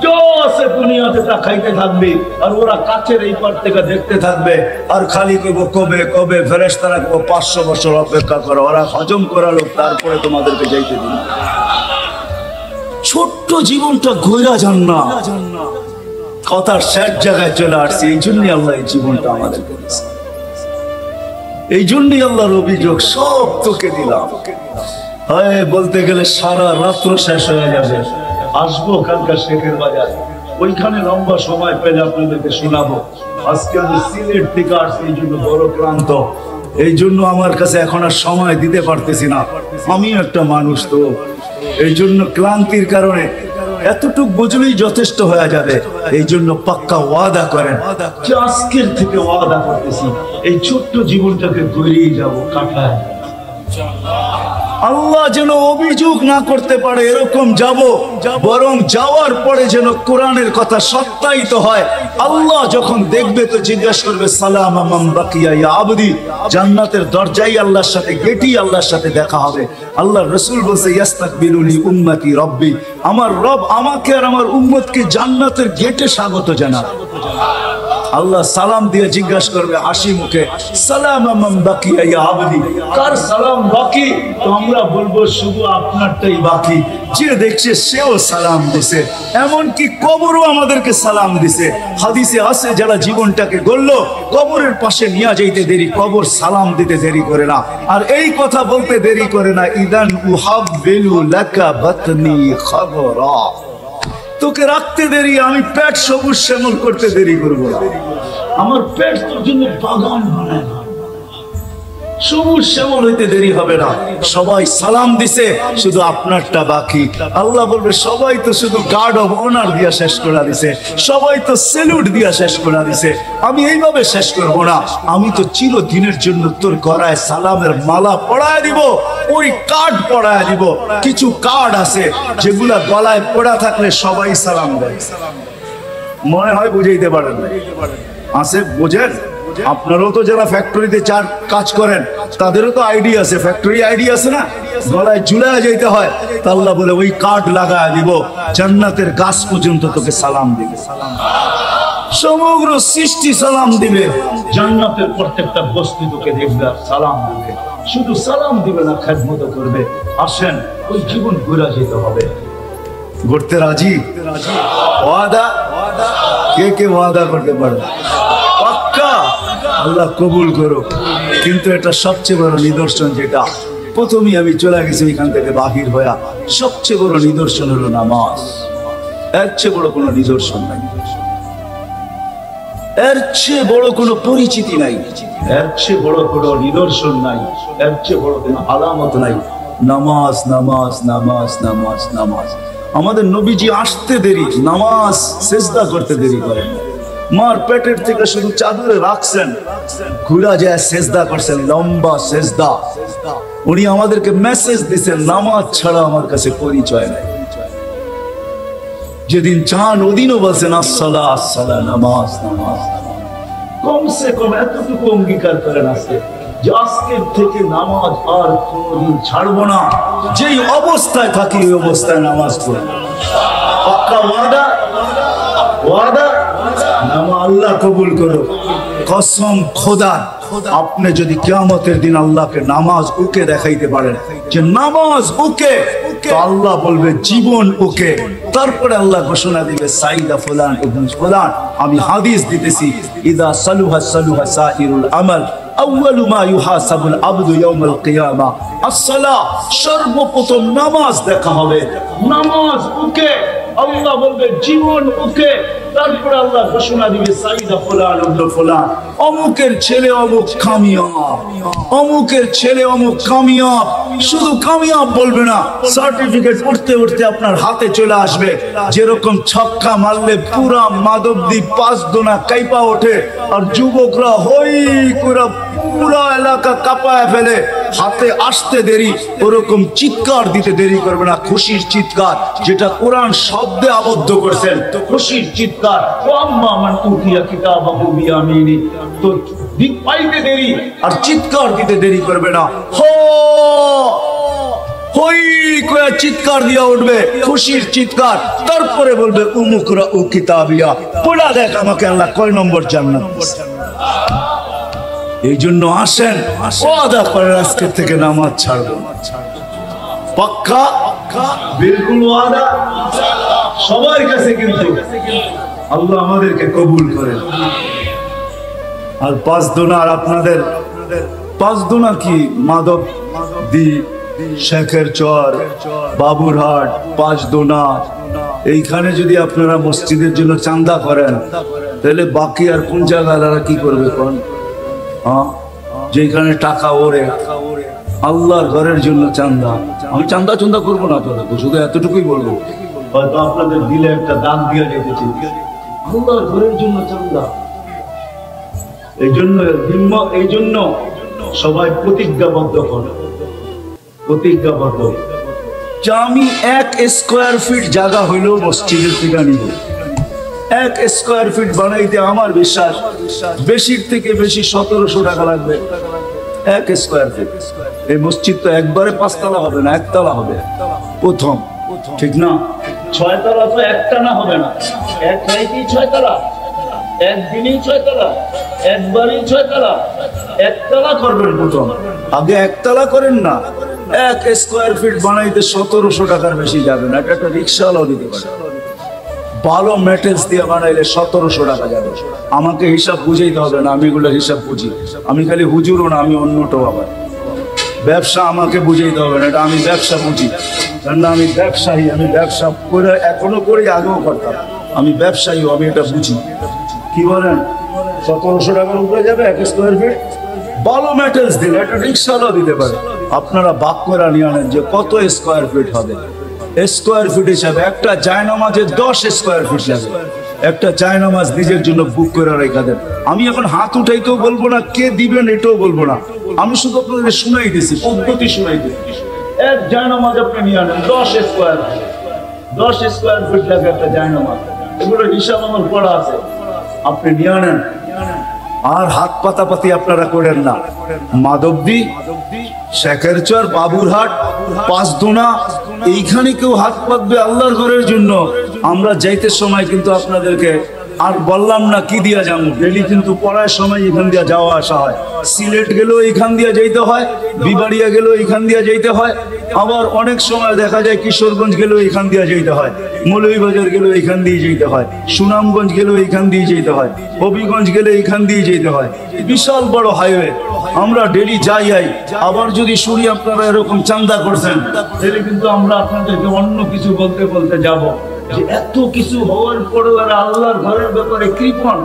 যা আছে দুনিয়াতে তা খাইতে থাকবি। আর ওরা কাছের এই পার থেকে দেখতে থাকবে আর খালি কইব কবে কবে ফেরেশতারা 500 বছর অপেক্ষা করো, ওরা হজম করালো, তারপরে তোমাদেরকে যাইতে দিন। ছোট্ট জীবনটা ঘুরা যান না, কথার শেষ জায়গায় চলে আসছি। এই জন্যই আল্লাহ এই জীবনটা আমাদেরকে দিয়েছে, এই জন্যই আল্লাহর অভিযোগ সব তোকে দিলাম। হয় বলতে গেলে সারা রাত্র শেষ হয়ে যাবে। আসবো কালকা শেখের বাজার, ওইখানে লম্বা সময় পেলে আপনাদেরকে শোনাবো। আজকে আমি সিলেট থেকে আসছি, এই জন্য বড় ক্লান্ত, এই জন্য আমার কাছে এখন আর সময় দিতে পারতেছি না। আমি একটা মানুষ তো, এই জন্য ক্লান্তির কারণে এতটুক বুঝলেই যথেষ্ট হয়ে যাবে। এই জন্য পাক্কা ওয়াদা করেন যে আজকের থেকে ওয়াদা করতেছি এই ছোট্ট জীবনটাকে গড়িয়ে যাবো, কাটায়। আল্লাহ যেন অভিযোগ না করতে পারে এরকম যাব, বরং যাওয়ার পরে যেন কোরআনের কথা সত্যায়িত হয়। আল্লাহ যখন দেখবে তো জিজ্ঞাসা করবে সালাম মান বাকিয়া ইয়া আবদি। জান্নাতের দরজাই আল্লাহর সাথে, গেটই আল্লাহর সাথে দেখা হবে। আল্লাহর রাসূল বলছে ইস্তাকবিলুনি উম্মতি রব্বি, আমার রব আমাকে আর আমার উম্মতকে জান্নাতের গেটে স্বাগত জানাবে। আল্লাহ সালাম দিয়ে জিজ্ঞাসা করবে হাসি মুখে সালাম মান বাকিয়া ইয়া আবদি, কার সালাম বাকি? তো আমরা বলবো শুধু আপনারটাই বাকি। যে দেখছে সেও সালাম দিছে, এমনকি কবরও আমাদেরকে সালাম দিছে। হাদিসে আছে যারা জীবনটাকে গড়লো কবরের পাশে নিয়ে যাইতে দেরি, কবর সালাম দিতে দেরি করে না। আর এই কথা বলতে দেরি করে না, ইদান উহাব্বিলু লাকা বাতনি খাবরা, তোকে রাখতে দেরি, আমি পেট সবুজ শ্যামল করতে দেরি করবো না। আমার পেট তোর জন্য বাগান বানায়, সবুজ শ্যামল হইতে দেরি হবে না। সবাই সালাম দিছে, শুধু আপনারটা বাকি। আল্লাহ বলবে সবাই তো শুধু গার্ড অফ অনার দিয়া শেষ করে দিছে, সবাই তো স্যালুট দিয়া শেষ করে দিছে, আমি এইভাবে শেষ করবো না। আমি তো চিরদিনের জন্য তোর গলায় সালামের মালা পড়ায় দিব, ওই কার্ড পড়ায় দিব। কিছু কার্ড আছে যেগুলা গলায় পড়া থাকলে সবাই সালাম দেয়। মনে হয় বুঝাইতে পারেন না, আছে বোঝেন? আপনারাও তো যারা ফ্যাক্টরিতে কাজ করেন তাদেরও তো আইডি আছে, ফ্যাক্টরি আইডি আছে না, গলায় ঝুলায় যাইতে হয়। আল্লাহ বলে ওই কার্ড লাগায় দিব, জান্নাতের গাছ পর্যন্ত তোকে সালাম দিবে, সমগ্র সৃষ্টি সালাম দিবে, জান্নাতের প্রত্যেকটা বস্তু তোকে দেখবে আর সালাম দিবে। শুধু সালাম দিবে না, খেদমত করবে। আসেন ওই জীবন ঘুরে যেতে হবে। ঘুরতে রাজি? ওয়াদা? কে কে ওয়াদা করতে পারে? পাক্কা? আল্লাহ কবুল করো। কিন্তু এটা সবচেয়ে বড় নিদর্শন, যেটা প্রথমেই আমি চলে গেছি এখান থেকে বাহির হইয়া, সবচেয়ে বড় নিদর্শন হলো নামাজ। এর চেয়ে বড় কোনো নিদর্শন নাই, এর চেয়ে বড় কোনো পরিচিতি নাই, এর চেয়ে বড় কোনো নিদর্শন নাই, এর চেয়ে বড় কোনো আলামত নাই। নামাজ, নামাজ, নামাজ, নামাজ, নামাজ। আমাদের নবীজি আসতে দেরি, নামাজ সেজদা করতে দেরি করেন। মার পেটের থেকে শুধু চাদরে রাখছেন, ঘুরা যায় সেজদা করছেন, লম্বা সেজদা। উনি আমাদেরকে মেসেজ দিচ্ছেন, নামাজ ছাড়া আমার কাছে পরিচয় নাই। যেদিন চান ওদিনও বলছেন আসসালা আসসালা, নামাজ নামাজ। কমসে কম এতটুকু অঙ্গীকার করেন আজকে যে আজকের থেকে নামাজ আর কোনদিন ছাড়বো না, যেই অবস্থায় থাকি ওই অবস্থায় নামাজ পড়ব। পাক্কা ওয়াদা? ওয়াদা? নামা আল্লাহ কবুল করো। কসম খোদার, আপনি যদি কিয়ামতের দিন আল্লাহকে নামাজ ওকে দেখাইতে পারেন যে নামাজ ওকে, তো আল্লাহ বলবে জীবন ওকে। তারপরে আল্লাহ ঘোষণা দিবে সাইদা ফুলান ইবনে ফুলান। আমি হাদিস দিতেছি, ইদা সালুহা সালুহা সাইরুল আমাল, আউয়ালু মা ইউহাসাবুল আবদু ইয়াউমাল কিয়ামা আস-সালাহ। সর্বপ্রথম নামাজ দেখা হবে, নামাজ ওকে, আল্লাহ বলবে জীবন ওকে। তারপরে আল্লাহ ঘোষণা দিবে সাইদা ফুলান ইবনে ফুলান, অমুকের ছেলে অমুক কামিয়াব, অমুকের ছেলে অমুক কামিয়াব। শুধু কামিয়াব বলবে না, সার্টিফিকেট উঠতে উঠতে আপনার হাতে চলে আসবে। যেরকম ছক্কা মারলে পুরা মাধবদ্বীপ 5 দোনা কাইপা ওঠে, আর যুবকরা হই করে পুরা এলাকা কাঁপায় ফেলে, হাতে আসতে দেরি, ওরকম চিৎকার দিতে দেরি করবে না। খুশির চিৎকার, যেটা কোরআন শব্দে আবদ্ধ করেছেন, খুশির চিৎকার। আম্মা মান উতিয়া কিতাবাহু বিয়ামিনি, তো দিক পাইতে দেরি আর চিৎকার দিতে দেরি করবে না। হো হই কয়া চিৎকার দিয়া উঠবে, খুশির চিৎকার। তারপরে বলবে উমুকরা উ কিতাবিয়া, পড়া দেখ আমাকে আল্লাহ কয় নম্বর জান্নাত। এই জন্য আসেন, ওয়াদা করেন আজকের থেকে নামাজ ছাড়বো। পাক্কা? বিলকুল ওয়াদা সবার কাছে। কিন্তু আল্লাহ আমাদেরকে কবুল করেন। আর 5 দোনা, আর আপনাদের 5 দোনা কি মাধব দি, শেখের চর, বাবুরহাট, 5 দোনা। এইখানে যদি আপনারা মসজিদের জন্য চাঁদা করেন, তাহলে বাকি আর কোন জায়গায় কি করবে কোন? যেখানে টাকা ওরে, আল্লাহর ঘরের জন্য চাঁদা। আমি চাঁদা চন্দা করবো না, তো শুধু এতটুকুই বলবো, হয়তো আপনাদের দিলে একটা দান দিয়ে যেতেছি, আল্লাহর ঘরের জন্য চাঁদা। এই জন্য সবাই প্রতিজ্ঞাবদ্ধ করে, প্রতিজ্ঞাবদ্ধ যে আমি 1 স্কয়ার ফিট জায়গা হইলেও মসজিদের থেকে নিব। 1 স্কয়ার ফিট বানাইতে আমার বিশ্বাস বেশির থেকে বেশি 1700 টাকা লাগবে। 1 স্কয়ার ফিট। এই মসজিদ তো একবারে 5 তলা হবে না, 1 তলা হবে প্রথম, ঠিক না? 6 তলা তো একটানা হবে না, এক রাইতেই 6 তলা, একদিনই 6 তলা, একবারই 6 তলা। 1 তলা করবেন প্রথম, আগে 1 তলা করেন না। 1 স্কয়ার ফিট বানাইতে 1700 টাকার বেশি যাবে না। এটা একটা রিক্সাওয়ালাও দিতে পারে। ভালো মেটেরিয়ালস দিয়ে বানাইলে 1700 টাকা যাবে। আমাকে হিসাব বুঝাইতে হবে না, আমি এগুলো হিসাব বুঝি। আমি খালি হুজুরও না, আমি অন্যটাও। আবার ব্যবসা আমাকে বুঝাইতে হবে না, এটা আমি ব্যবসা বুঝি। কারণ আমি ব্যবসায়ী, আমি ব্যবসা করে এখনো করি, আগেও করতাম। আমি ব্যবসায়ী, আমি এটা বুঝি। কি বলেন? 1700 টাকার উপরে যাবে 1 স্কয়ার ফিট। ভালো মেটেরিয়ালস দিলে একটা রিক্সাও দিতে পারে। আপনারা ভাগ করে নিয়ে আনেন যে কত স্কোয়ার ফিট হবে। স্কোয়ার ফিট হিসাবে একটা জায়নামাজে 10 স্কোয়ার ফিট লাগে। একটা জায়নামাজ নিজের জন্য বুক করে রেখে দেন। আমি এখন হাত উঠাইতেও বলবো না, কে দিবেন এটাও বলবো না, আমি শুধু আপনাদের শুনাই দিছি, পদ্ধতি শুনাই দিছি। এক জায়নামাজ আপনি নিয়ে আনেন 10 স্কোয়ার ফিট, 10 স্কোয়ার ফিট লাগে একটা জায়নামাজ। এগুলো হিসাব আমার পড়া আছে, আপনি নিয়ে আনেন। আর হাত পাতাপাতি আপনারা করেন না। মাধবদী, শেখেরচর, বাবুরহাট, পাঁচদোনা এইখানে কেউ হাত পাতবে আল্লাহর ঘরের জন্য, আমরা যাইতে সময় কিন্তু আপনাদেরকে আর বললাম না কি দিয়া যাবো। ডেলি কিন্তু পড়ার সময় এখান দিয়ে যাওয়া আসা হয়। সিলেট গেলেও এখান দিয়ে যাইতে হয়, বিবাড়িয়া গেলেও এখান দিয়ে যাইতে হয়, আবার অনেক সময় দেখা যায় কিশোরগঞ্জ গেলেও এখান দিয়ে যাইতে হয়, মৌলভীবাজার গেলেও এখান দিয়ে যেতে হয়, সুনামগঞ্জ গেলেও এখান দিয়ে যেতে হয়, হবিগঞ্জ গেলে এখান দিয়ে যেতে হয়। বিশাল বড় হাইওয়ে, আমরা ডেলি যাই। আবার যদি শুনি আপনারা এরকম চান্দা করছেন, তাহলে কিন্তু আমরা আপনাদেরকে অন্য কিছু বলতে বলতে যাব যে এত কিছু হওয়ার পরেও আল্লাহর ঘরের ব্যাপারে কৃপণ,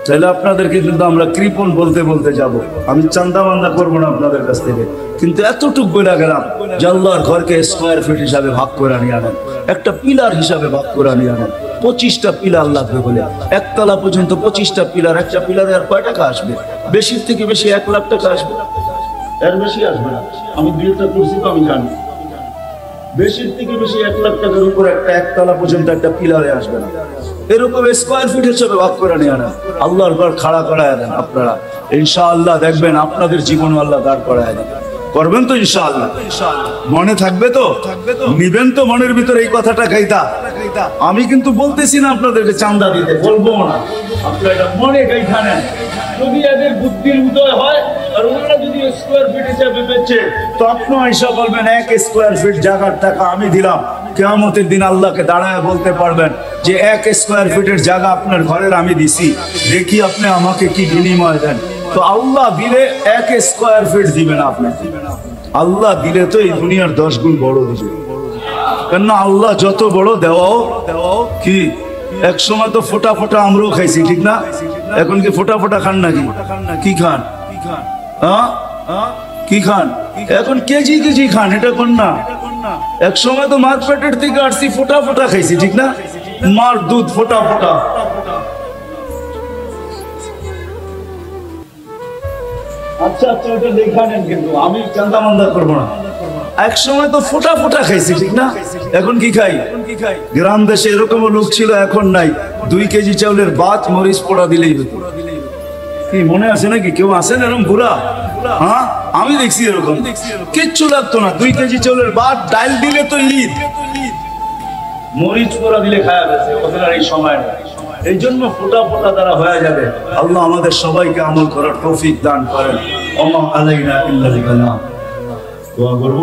তাহলে আপনাদেরকে কিন্তু আমরা কৃপণ বলতে বলতে যাব। আমি চান্দা মান্দা করবো না আপনাদের কাছ থেকে, কিন্তু এতটুকু বলে গেলাম যে আল্লাহর ঘরকে স্কোয়ার ফিট হিসাবে ভাগ করে নিয়ে আনেন, একটা পিলার হিসাবে ভাগ করে নিয়ে আনেন। 25টা পিলার লাগবে বলে, একতলা পর্যন্ত 25টা পিলার। একটা পিলারে আর কয় টাকা আসবে? বেশির থেকে বেশি 1 লাখ টাকা আসবে, এর বেশি আসবে না। আমি বিলটা করছি তো আমি জানি, বেশির থেকে বেশি 1 লাখ টাকার উপর একটা একতলা পর্যন্ত একটা পিলারে আসবে না। এরকম স্কোয়ার ফিট হিসেবে ভাগ করে নিয়ে আনেন, আল্লাহর ঘর খাড়া করায় দেন। আপনারা ইনশাআল্লাহ দেখবেন আপনাদের জীবন আল্লাহ দাঁড় করায় দেন। করবেন তো ইনশাআল্লাহ? মনে থাকবে তো? নিবেন তো মনের ভিতরে এই কথাটা গাইতা? আমি কিন্তু বলতেছি না আপনাদেরকে চান্দা দিতে, বলবো না, আপনারা এটা মনে গাইতা নেন। যদি এদের বুদ্ধির উদয় হয় আর ওনারা যদি স্কোয়ার ফিট হিসাবে বেচে, তো আপনি হিসাব বলবেন 1 স্কোয়ার ফিট জায়গার টাকা আমি দিলাম। কিয়ামতের দিন আল্লাহকে দাঁড়ায় বলতে পারবেন যে 1 স্কোয়ার ফিটের জায়গা আপনার ঘরের আমি দিছি, দেখি আপনি আমাকে কি বিনিময় দেন। তো আল্লাহ দিলে 1 স্কোয়ার ফিট দিবেন আপনি, আল্লাহ দিলে তো এই দুনিয়ার 10 গুণ বড় দিবে। কেননা আল্লাহ যত বড় দেওয়াও কি, এক সময় তো ফোটা ফোটা আমরাও খাইছি, ঠিক না? এখন কি ফোটা ফোটা খান নাকি? কি খান? কি খান? এখন কেজি কেজি খান, এটা কোন না? এক সময় তো মার পেটের থেকে আসছি, ফোটা ফোটা খাইছি, ঠিক না? মার দুধ ফোটা ফোটা। আচ্ছা আচ্ছা, ওটা লেখা নেন, কিন্তু আমি চান্দা মান্দা করবো না। এক সময় তো ফোটা ফোটা খাইছি, ঠিক না? এখন কি খাই? গ্রাম দেশে এরকম লোক ছিল, এখন নাই। 2 কেজি চাউলের ভাত মরিচ পোড়া দিলেই হতো। কি মনে আছে নাকি? কেউ আসেন এরকম বুড়া? হ্যাঁ, আমি দেখছি এরকম, কিচ্ছু লাগতো না। 2 কেজি চাউলের ভাত, ডাল দিলে তো ঈদ, মরিচ পোড়া দিলে খায়া গেছে। ওদের আর এই সময় না, এই জন্য ফোটা ফোটা দ্বারা হয়ে যাবে। আল্লাহ আমাদের সবাইকে আমল করার তৌফিক দান করেন। ওমা আলাইনা ইল্লাল বালাগ। দোয়া করব।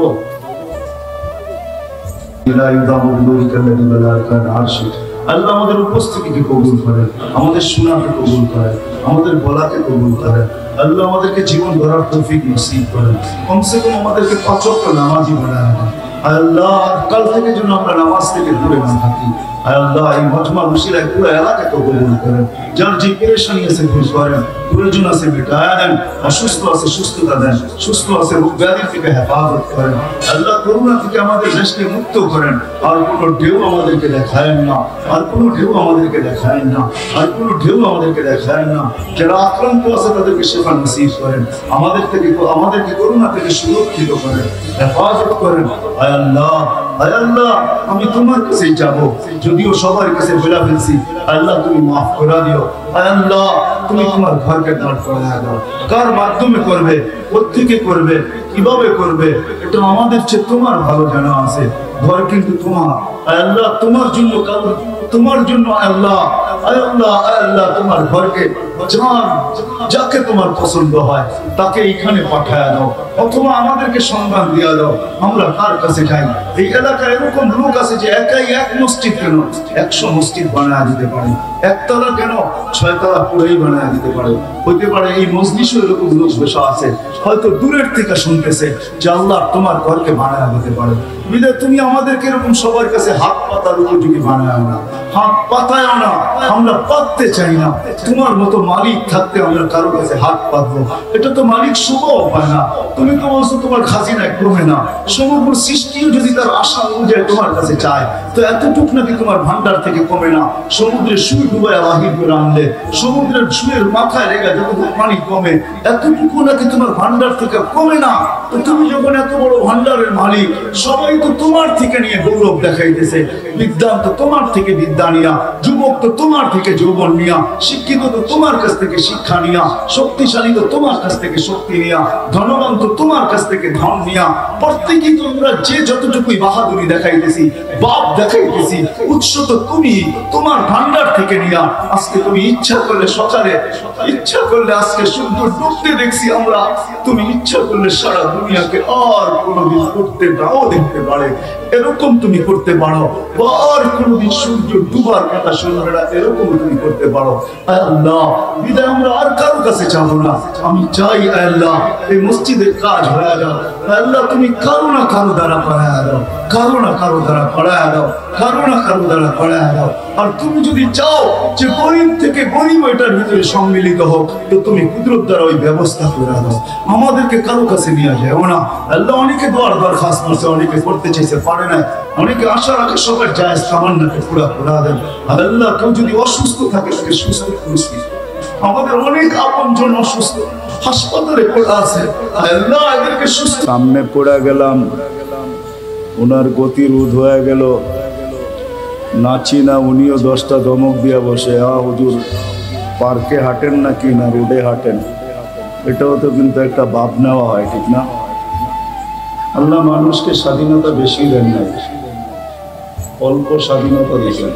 আল্লাহ আমাদের উপস্থিতিকে কবুল করেন, আমাদের শোনাকে কবুল করেন, আমাদের বলাকে কবুল করেন। আল্লাহ আমাদেরকে জীবন গড়ার তৌফিক নসিব করেন। কমসে কম আমাদেরকে 5 ওয়াক্ত নামাজি বানায় দেন। আল্লাহ কাল থেকে যেন আমরা নামাজ থেকে দূরে না থাকি। আল্লাহ এই মজমা মুশিরায় পুরো এলাকাকে কবুল করেন। যার যে পেরেশানি আছে দূর করেন, প্রয়োজন আছে মিটায়া দেন, অসুস্থ আছে সুস্থতা দেন, সুস্থ আছে রোগ ব্যাধি থেকে হেফাজত করেন। আল্লাহ করোনা থেকে আমাদের দেশকে মুক্ত করেন। আর কোনো ঢেউ আমাদেরকে দেখায়েন না, আর কোনো ঢেউ আমাদেরকে দেখায়েন না, আর কোনো ঢেউ আমাদেরকে দেখায়েন না। যারা আক্রান্ত আছে তাদেরকে সেবা নসিব করেন। আমাদেরকে করোনা থেকে সুরক্ষিত করেন, হেফাজত করেন। আয় আল্লাহ, আয় আল্লাহ, আমি তোমার কাছে যাব, যদিও সবার কাছে বলে ফেলছি। আল্লাহ তুমি মাফ করে দিও। আয় আল্লাহ, তুমি তোমার ঘরকে দাঁড় করায় দাও। কার মাধ্যমে করবে, কোত্থেকে করবে, কিভাবে করবে, এটা আমাদের চেয়ে তোমার ভালো জানা আছে। ঘর কিন্তু তোমার। আয় আল্লাহ, তোমার জন্য, তোমার জন্য আল্লাহ, আয় আল্লাহ, আয় আল্লাহ, তোমার ঘরকে যাকে তোমার পছন্দ হয় তাকে এখানে পাঠায় দাও, অথবা আমাদেরকে সন্ধান দিয়া দাও। আমরা কার কাছে যাই? এই এলাকায় এরকম লোক আছে যে একাই 1 মসজিদ কেন 100 মসজিদ বানায় দিতে পারে, 1 তলা কেন 6 তলা পুরোই বানায় দিতে পারে। হইতে পারে এই মজলিসে এরকম লোক বসা আছে, হয়তো দূরের থেকে শুনতেছে যে আল্লাহ তোমার ঘরকে বানায় দিতে পারে। বিদে তুমি আমাদেরকে এরকম সবার কাছে হাত পাতার উপযোগী বানায় না, হাত পাতায় না। আমরা পাততে চাই না। তোমার মতো মালিক থাকতে আমরা কারো কাছে হাত পাতবো, এটা তো মালিক শুভ হয় না। তুমি তো বলছো তোমার খাজিনায় কমে না, সমগ্র সৃষ্টিও যদি তার আশা অনুযায়ী তোমার কাছে চায় তো এতটুক নাকি তোমার ভান্ডার থেকে কমে না? সমুদ্রের সুই ডুবায় বাহির করে আনলে, সমুদ্রের সুয়ের মাথায় রেখে যতটুকু পানি কমে এতটুকু নাকি তোমার ভান্ডার থেকে কমে না? তো তুমি যখন এত বড় ভান্ডারের মালিক, সবাই তো তোমার থেকে নিয়ে গৌরব দেখাইতেছে। বিদ্যান তো তোমার থেকে বিদ্যা নিয়া, যুবক তো তোমার থেকে যৌবন নিয়া, শিক্ষিত তো তোমার কাছ থেকে শিক্ষা নিয়া, শক্তিশালী তো তোমার কাছ থেকে শক্তি নিয়া, ধনবান তো তোমার কাছ থেকে ধন নিয়া। প্রত্যেকেই তোমরা যে যতটুকুই বাহাদুরি দেখাইতেছি, বাপ দেখাইতেছি, উৎস তো তুমি তোমার ভান্ডার থেকে নিয়া। আজকে তুমি ইচ্ছা করলে সকালে, ইচ্ছা করলে আজকে সুন্দর ডুবতে দেখছি আমরা, তুমি ইচ্ছা করলে সারা দুনিয়াকে আর কোনোদিন করতে নাও দেখতে পারে, এরকম তুমি করতে পারো। আর কোনোদিন সূর্য ডুবার কথা শুনবে না, এরকম তুমি করতে পারো। আল্লাহ বিদায় আমরা আর কারো কাছে চাবো না। আমি চাই আল্লাহ এই মসজিদের কাজ হয়ে যাও। আল্লাহ তুমি কারো না কারো দ্বারা করায় দাও, কারো না কারো দ্বারা করায় দাও, কারো না কারো দ্বারা করায় দাও। আর তুমি যদি চাও যে গরিব থেকে গরিব এটার ভিতরে সম্মিলিত হোক, তো তুমি কুদরত দ্বারা ওই ব্যবস্থা করে দাও। আমাদেরকে কারো কাছে নিয়ে যাও না। আল্লাহ অনেকে দোয়ার দরখাস্ত করছে, অনেকে করতে চাইছে পারে না, অনেকে আশা রাখে সবার জায়েজ তামান্নাকে পুরা করে দেন। আল্লাহ কেউ যদি অসুস্থ থাকে তাকে সুস্থ করছি। আমাদের অনেক আপনজন অসুস্থ, হাসপাতালে পড়ে আছে, আল্লাহ এদেরকে সুস্থ। সামনে পড়ে গেলাম, ওনার গতি রোধ হয়ে গেল, নাচি না, উনিও 10টা ধমক দিয়া বসে, হুজুর পার্কে হাঁটেন নাকি না রোডে হাঁটেন? এটাও তো কিন্তু একটা ভাব নেওয়া হয়, ঠিক না? আল্লাহ মানুষকে স্বাধীনতা বেশি দেন নাই, অল্প স্বাধীনতা দিয়েছেন।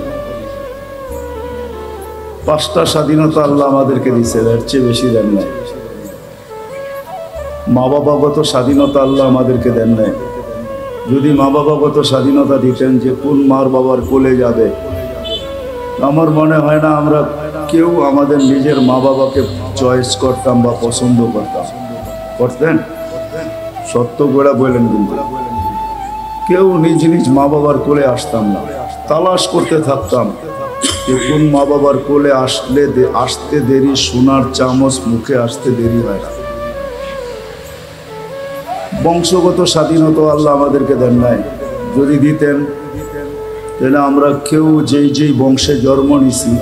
5টা স্বাধীনতা আল্লাহ আমাদেরকে দিচ্ছে, এর চেয়ে বেশি দেন নাই। মা বাবাগত স্বাধীনতা আল্লাহ আমাদেরকে দেন নাই। যদি মা বাবাগত স্বাধীনতা দিতেন যে কোন মার বাবার কোলে যাবে, আমার মনে হয় না আমরা কেউ আমাদের নিজের মা বাবাকে চয়েস করতাম বা পছন্দ করতাম। করতেন? সত্য করে বললেন, কিন্তু কেউ নিজ নিজ মা বাবার কোলে আসতাম না, তালাশ করতে থাকতাম যে কোন মা বাবার কোলে আসতে দেরি, সোনার চামচ মুখে আসতে দেরি হয় না। বংশগত স্বাধীনতা আল্লাহ আমাদেরকে দেন নাই। যদি দিতেন তাহলে আমরা কেউ যেই যেই বংশে জন্ম নিছি,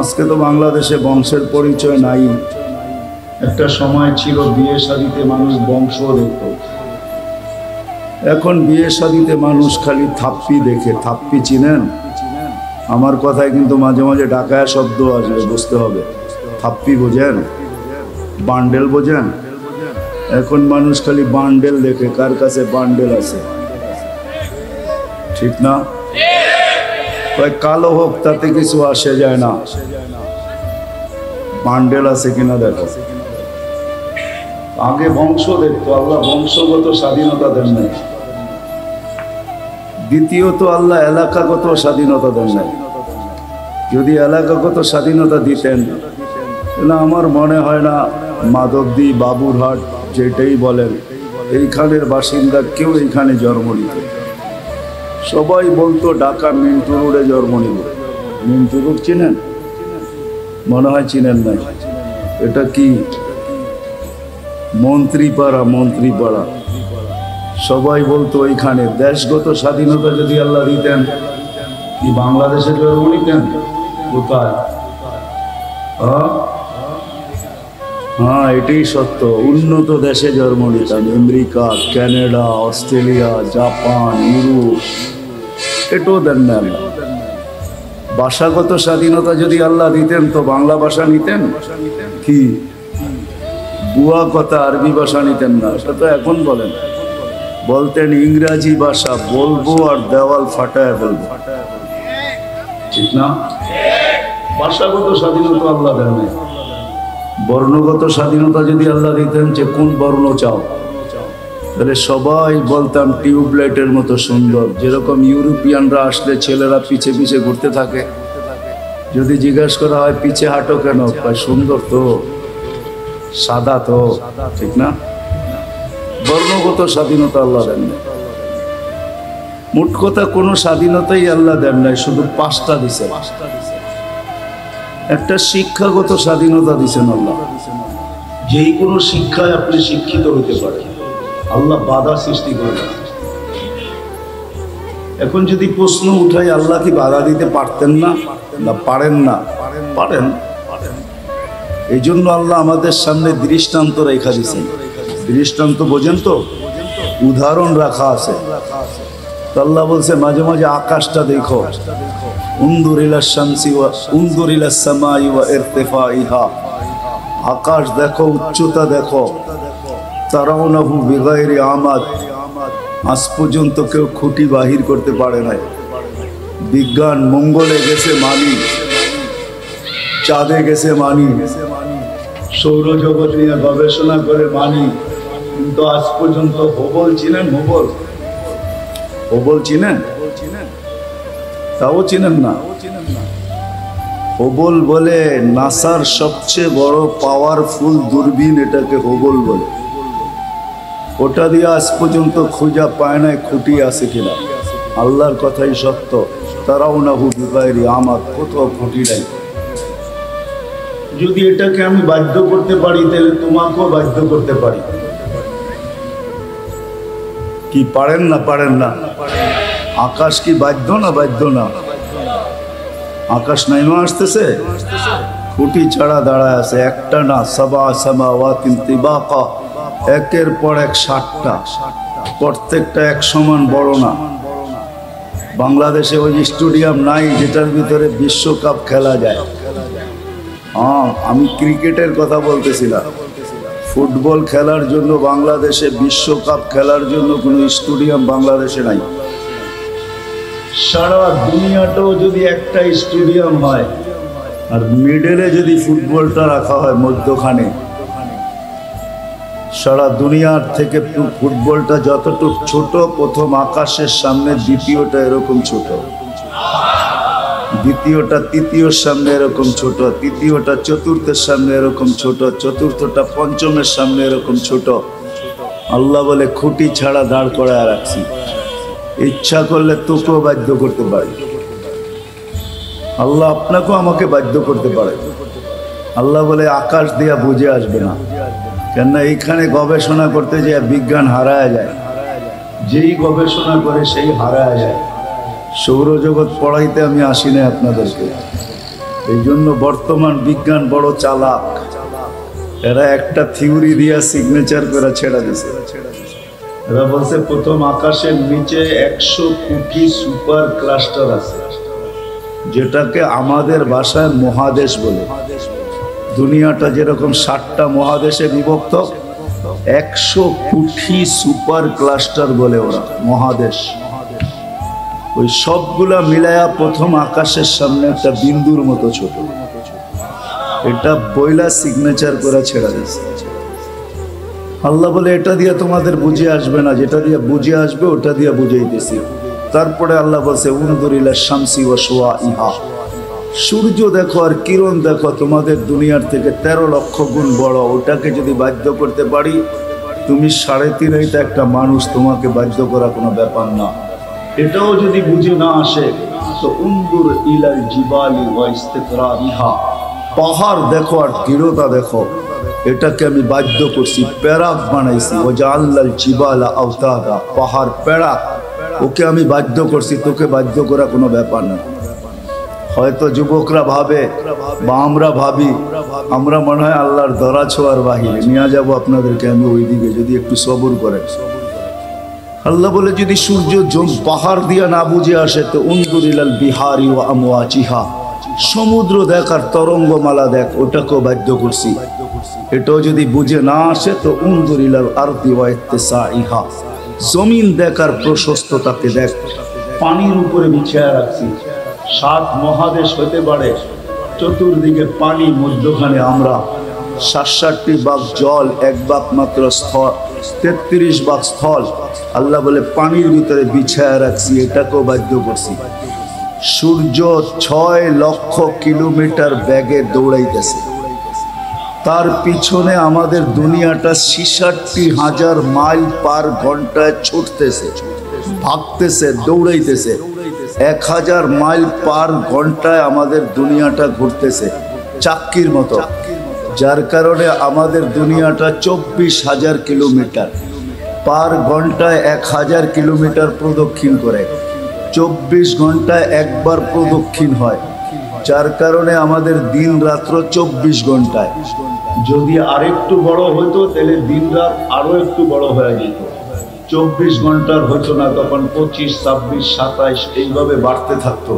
আজকে তো বাংলাদেশে বংশের পরিচয় নাই। একটা সময় ছিল বিয়ে শাদীতে মানুষ বংশ দেখত, এখন বিয়ে শাদীতে মানুষ খালি থাপ্পি দেখে। থাপ্পি চিনেন? আমার কথায় কিন্তু মাঝে মাঝে ডাকায়া শব্দ আসবে, বুঝতে হবে। থাপ্পি বোঝেন? বান্ডেল বোঝেন? এখন মানুষ খালি বান্ডেল দেখে, কার কাছে বান্ডেল আছে, ঠিক না? কালো হোক তাতে কিছু আসে যায় না, বান্ডেল আছে কিনা দেখো। আগে বংশ দেখতো আল্লাহ, বংশগত স্বাধীনতা দেন নাই। দ্বিতীয়ত আল্লাহ এলাকাগত স্বাধীনতা দেন নাই। যদি এলাকাগত স্বাধীনতা দিতেন তাহলে আমার মনে হয় না মাধবদী, বাবুরহাট, যেটাই বলেন, এইখানের বাসিন্দা কেউ এইখানে জন্ম নিত। সবাই বলতো ঢাকা মিন্টু রোডে জন্ম নিব। মিন্টু রোড চিনেন? মনে হয় চিনেন নাই। এটা কি মন্ত্রীপাড়া? মন্ত্রীপাড়া। সবাই বলতো ওইখানে। দেশগত স্বাধীনতা যদি আল্লাহ দিতেন, কি বাংলাদেশে জন্ম নিতেন? কোথায়? হ্যাঁ, এটাই সত্য। উন্নত দেশে জন্ম নিতাম, America, Canada, Australia, Japan, Europe. এটাও দেন না আল্লাহ। ভাষাগত স্বাধীনতা যদি আল্লাহ দিতেন তো বাংলা ভাষা নিতেন, কি বুয়া কথা আরবি ভাষা নিতেন না। সেটা তো এখন বলেন, বলতেন ইংরাজি ভাষা বলবো আর দেওয়াল ফাটায় ফেলবো, ঠিক না? ভাষাগত স্বাধীনতা আল্লাহ দেন নাই। বর্ণগত স্বাধীনতা যদি আল্লাহ দিতেন যে কোন বর্ণ চাও, তাহলে সবাই বলতাম টিউবলাইটের মতো সুন্দর। যেরকম ইউরোপিয়ানরা আসলে ছেলেরা পিছে পিছে ঘুরতে থাকে, যদি জিজ্ঞাসা করা হয় পিছে হাঁটো কেন, সুন্দর তো, সাদা তো, ঠিক না? বর্ণগত স্বাধীনতা আল্লাহ দেন নাই। মোট কথা কোনো স্বাধীনতাই আল্লাহ দেন নাই, শুধু 5টা দিছে। একটা শিক্ষাগত স্বাধীনতা দিয়েছেন আল্লাহ, যেই কোনো শিক্ষায় আপনি শিক্ষিত হতে পারেন, আল্লাহ বাধা সৃষ্টি করে। এখন যদি প্রশ্ন উঠাই আল্লাহ কি বাধা দিতে পারতেন না? না, পারেন না? পারেন। এই জন্য আল্লাহ আমাদের সামনে দৃষ্টান্ত রেখা দিয়েছেন। দৃষ্টান্ত বোঝেন তো, উদাহরণ রাখা আছে। আল্লাহ বলছে মাঝে মাঝে আকাশটা দেখো, উনদুর ইলা শামসি ওয়া উনদুর ইলা সামাই ওয়া ইরতিফাইহা, আকাশ দেখো, উচ্চতা দেখো। তারাউনাহু বিগাইরি আমাদ, আজ পর্যন্ত কেউ খুঁটি বাহির করতে পারে নাই। বিজ্ঞান মঙ্গলে গেছে মানি, চাঁদে গেছে মানি, সৌরজগৎ নিয়ে গবেষণা করে মানি, কিন্তু আজ পর্যন্ত হুবল চিনেন? হুবল চিনেন? তাও চিনেন না। হুবল বলে নাসার সবচেয়ে বড় পাওয়ারফুল দূরবীন, এটাকে হুবল বলে। ওটা দিয়ে আজ পর্যন্ত খোঁজা পায় নাই খুঁটি আছে কিনা। আল্লাহর কথাই সত্য, তারাউনাহু বিগাইরি আমাদ, কোথাও খুঁটি নাই। যদি এটাকে আমি বাধ্য করতে পারি, তাহলে তোমাকেও বাধ্য করতে পারি। কি পারেন না? পারেন না? আকাশ কি বাধ্য না? বাধ্য না। আকাশ নাইমা আসতেছে, খুঁটি ছাড়া দাঁড়ায় আছে, একটা না, সাবা সামাওয়াতিন তিবাকা, একের পর এক 60টা, প্রত্যেকটা এক সমান বড় না। বাংলাদেশে ওই স্টেডিয়াম নাই যেটার ভিতরে বিশ্বকাপ খেলা যায়। হ্যাঁ, আমি ক্রিকেটের কথা বলতেছিলাম। ফুটবল খেলার জন্য বাংলাদেশে, বিশ্বকাপ খেলার জন্য কোনো স্টেডিয়াম বাংলাদেশে নাই। সারা দুনিয়াটাও যদি একটা স্টেডিয়াম হয়, আর মিডলে যদি ফুটবলটা রাখা হয় মধ্যখানে, সারা দুনিয়ার থেকে ফুটবলটা যতটুকু ছোট, প্রথম আকাশের সামনে দ্বিতীয়টা এরকম ছোট, দ্বিতীয়টা তৃতীয়র সামনে এরকম ছোট, তৃতীয়টা চতুর্থের সামনে এরকম ছোট, চতুর্থটা পঞ্চমের সামনে এরকম ছোট। আল্লাহ বলে খুঁটি ছাড়া দাঁড় করায় রাখছি, ইচ্ছা করলে তোকেও বাধ্য করতে পারে। আল্লাহ আপনাকেও আমাকে বাধ্য করতে পারে। আল্লাহ বলে আকাশ দিয়া বুঝে আসবে না, কেননা এইখানে গবেষণা করতে যে বিজ্ঞান হারায় যায়, যেই গবেষণা করে সেই হারায় যায়। সৌরজগৎ পড়াইতে আমি আসি না আপনাদেরকে। এই জন্য বর্তমান বিজ্ঞান বড় চালাক, এরা একটা থিওরি দিয়া সিগনেচার করে ছেড়ে দিছে। এরা বলছে প্রথম আকাশের নিচে 100 কোটি সুপার ক্লাস্টার আছে, যেটাকে আমাদের ভাষায় মহাদেশ বলে। দুনিয়াটা যেরকম 60টা মহাদেশে বিভক্ত, 100 কোটি সুপার ক্লাস্টার বলে ওরা মহাদেশ। ওই সবগুলা মিলায়া প্রথম আকাশের সামনে একটা বিন্দুর মতো ছোট, এটা বইলা সিগনেচার করে ছেড়ে দিয়েছে। আল্লাহ বলে এটা দিয়ে তোমাদের বুঝে আসবে না, যেটা দিয়ে বুঝে আসবে ওটা দিয়ে বুঝাইতেছি। তারপরে আল্লাহ বলছে উনদুর ইলা শামসি ওয়া শুআইহা, সূর্য দেখো আর কিরণ দেখো, তোমাদের দুনিয়ার থেকে 13 লক্ষ গুণ বড়। ওটাকে যদি বাধ্য করতে পারি, তুমি 3.5 একটা মানুষ, তোমাকে বাধ্য করা কোনো ব্যাপার না। এটাও যদি বুঝে না আসে, তো উনদুর ইলাল জিবালি ওয়া ইস্তিকরারিহা, পাহাড় দেখো আর দৃঢ়তা দেখো, এটাকে আমি বাধ্য করছি, প্যারাক বানাইছি। ও জাআল্লাল জিবালা আওতাদা, পাহাড় প্যারাক, ওকে আমি বাধ্য করছি, তোকে বাধ্য করা কোনো ব্যাপার না। হয়তো যুবকরা ভাবে বা আমরা ভাবি, আমরা মনে হয় আল্লাহর ধরা ছোঁয়ার বাহিরে নিয়ে যাবো আপনাদেরকে আমি ওই দিকে, যদি একটু সবর করেন। আল্লাহ বলে যদি সূর্য পাহাড় দিয়া না বুঝে আসে, তো উনদুর ইলাল বিহারি ওয়া আমওয়াজিহা, সমুদ্র দেখ আর তরঙ্গমালা দেখ, ওটাকেও বাধ্য করছি। এটাও যদি বুঝে না আসে, তো উনদুর ইলাল আরদি ওয়া ইত্তিসাইহা, জমিন দেখ আর প্রশস্ততাকে দেখ, পানির উপরে বিছায়া রাখছি। 7 মহাদেশ হতে পারে, চতুর্দিকে পানি, মধ্যখানে আমরা। 67টি ভাগ জল, 1 ভাগ মাত্র স্থল, 33 ভাগ স্থল। আল্লাহ বলে পানির ভিতরে বিছায়া রাখছি, এটাকেও বাধ্য করছি। সূর্য 6 লক্ষ কিলোমিটার বেগে দৌড়াইতেছে, তার পিছনে আমাদের দুনিয়াটা 66,000 মাইল পার ঘন্টায় ছুটতেছে, ভাগতেছে, দৌড়াইতেছে। 1000 মাইল পার ঘন্টায় আমাদের দুনিয়াটা ঘুরতেছে। চাক্কির মতো, যার কারণে আমাদের দুনিয়াটা 24,000 কিলোমিটার, পার ঘন্টায় 1000 কিলোমিটার প্রদক্ষিণ করে, 24 ঘন্টায় একবার প্রদক্ষিণ হয়, যার কারণে আমাদের দিন রাত্র 24 ঘন্টায়। যদি আরেকটু বড় হতো তাহলে দিন রাত আরো একটু বড় হয়ে যেত, 24 ঘন্টার হতো না, তখন 25, 26, 27 এইভাবে বাড়তে থাকতো।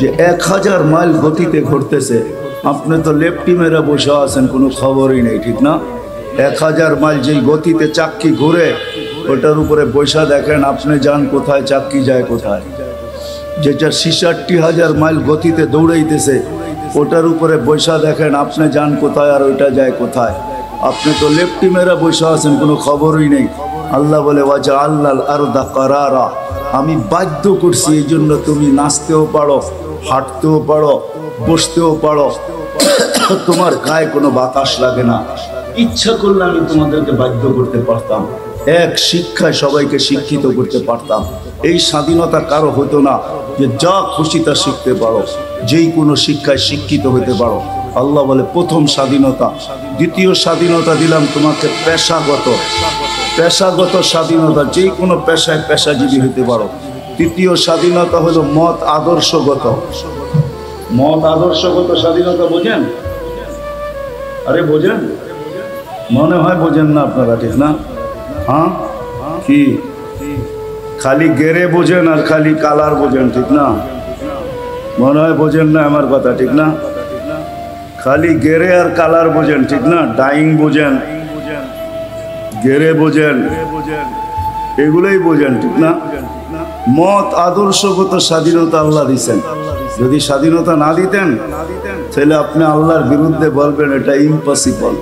যে 1000 মাইল গতিতে ঘুরতেছে, আপনি তো লেফটি মেরা বসে আছেন, কোনো খবরই নেই, ঠিক না? 1000 মাইল যেই গতিতে চাক্কি ঘুরে, ওটার উপরে বৈশা দেখেন, আপনি যান কোথায়, চাক্কি যায় কোথায়। যেটা 66,000 মাইল গতিতে দৌড়াইতেছে, ওটার উপরে বৈশা দেখেন, আপনি যান কোথায় আর ওইটা যায় কোথায়। আপনি তো লেফটি মেরা বৈশা আছেন, কোনো খবরই নেই। আল্লাহ বলে ওয়াজা আল্লাহ আরদা কারারা, আমি বাধ্য করছি, এই জন্য তুমি নাচতেও পারো, হাঁটতেও পারো, বসতেও পারো, তোমার গায়ে কোনো বাতাস লাগে না। ইচ্ছা করলে আমি তোমাদেরকে বাধ্য করতে পারতাম, এক শিক্ষায় সবাইকে শিক্ষিত করতে পারতাম। এই স্বাধীনতা কারো হতো না যে যা খুশি তা শিখতে পারো, যেই কোনো শিক্ষায় শিক্ষিত হতে পারো। আল্লাহ বলে প্রথম স্বাধীনতা। দ্বিতীয় স্বাধীনতা দিলাম তোমাকে পেশাগত স্বাধীনতা, যেই কোনো পেশায় পেশাজীবী হতে পারো। তৃতীয় স্বাধীনতা হলো মত আদর্শগত স্বাধীনতা। বোঝেন? আরে বোঝেন? মনে হয় বোঝেন না আপনারা, ঠিক না? হ্যাঁ, কি খালি গেরে বোঝেন আর খালি কালার বোঝেন, ঠিক না? মনে হয় বোঝেন না আমার কথা, ঠিক না? খালি গেরে আর কালার বোঝেন, ঠিক না? ডাইং বোঝেন, গেরে বোঝেন, এগুলোই বোঝেন, ঠিক না? মত আদর্শগত স্বাধীনতা আল্লাহ দিচ্ছেন। যদি স্বাধীনতা না দিতেন তাহলে আপনি আল্লাহর বিরুদ্ধে বলবেন এটা ইম্পসিবল।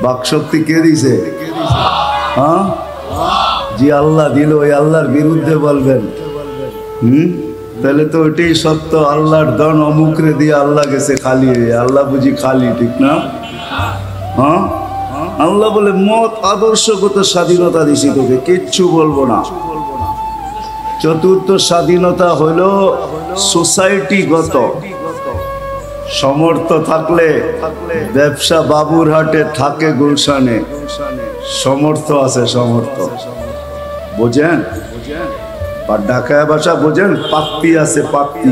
বাকশক্তি কে দিছে? হ্যাঁ, যে আল্লাহ দিল, ওই আল্লাহর বিরুদ্ধে বলবেন। তাহলে তো ওইটাই সত্য, আল্লাহর দন অমুকরে দিয়ে আল্লাহ গেছে খালি, আল্লাহ বুঝি খালি, ঠিক না? হ্যাঁ, আল্লাহ বলে মত আদর্শগত স্বাধীনতা দিছি তোকে, কিচ্ছু বলবো না। চতুর্থ স্বাধীনতা হলো সোসাইটিগত। সমর্থ থাকলে ব্যবসা বাবুরহাটে, থাকে গুলশানে, সমর্থ আছে, সমর্থ বোঝেন? আর ঢাকায় ভাষা বোঝেন? পাত্তি আছে, পাত্তি।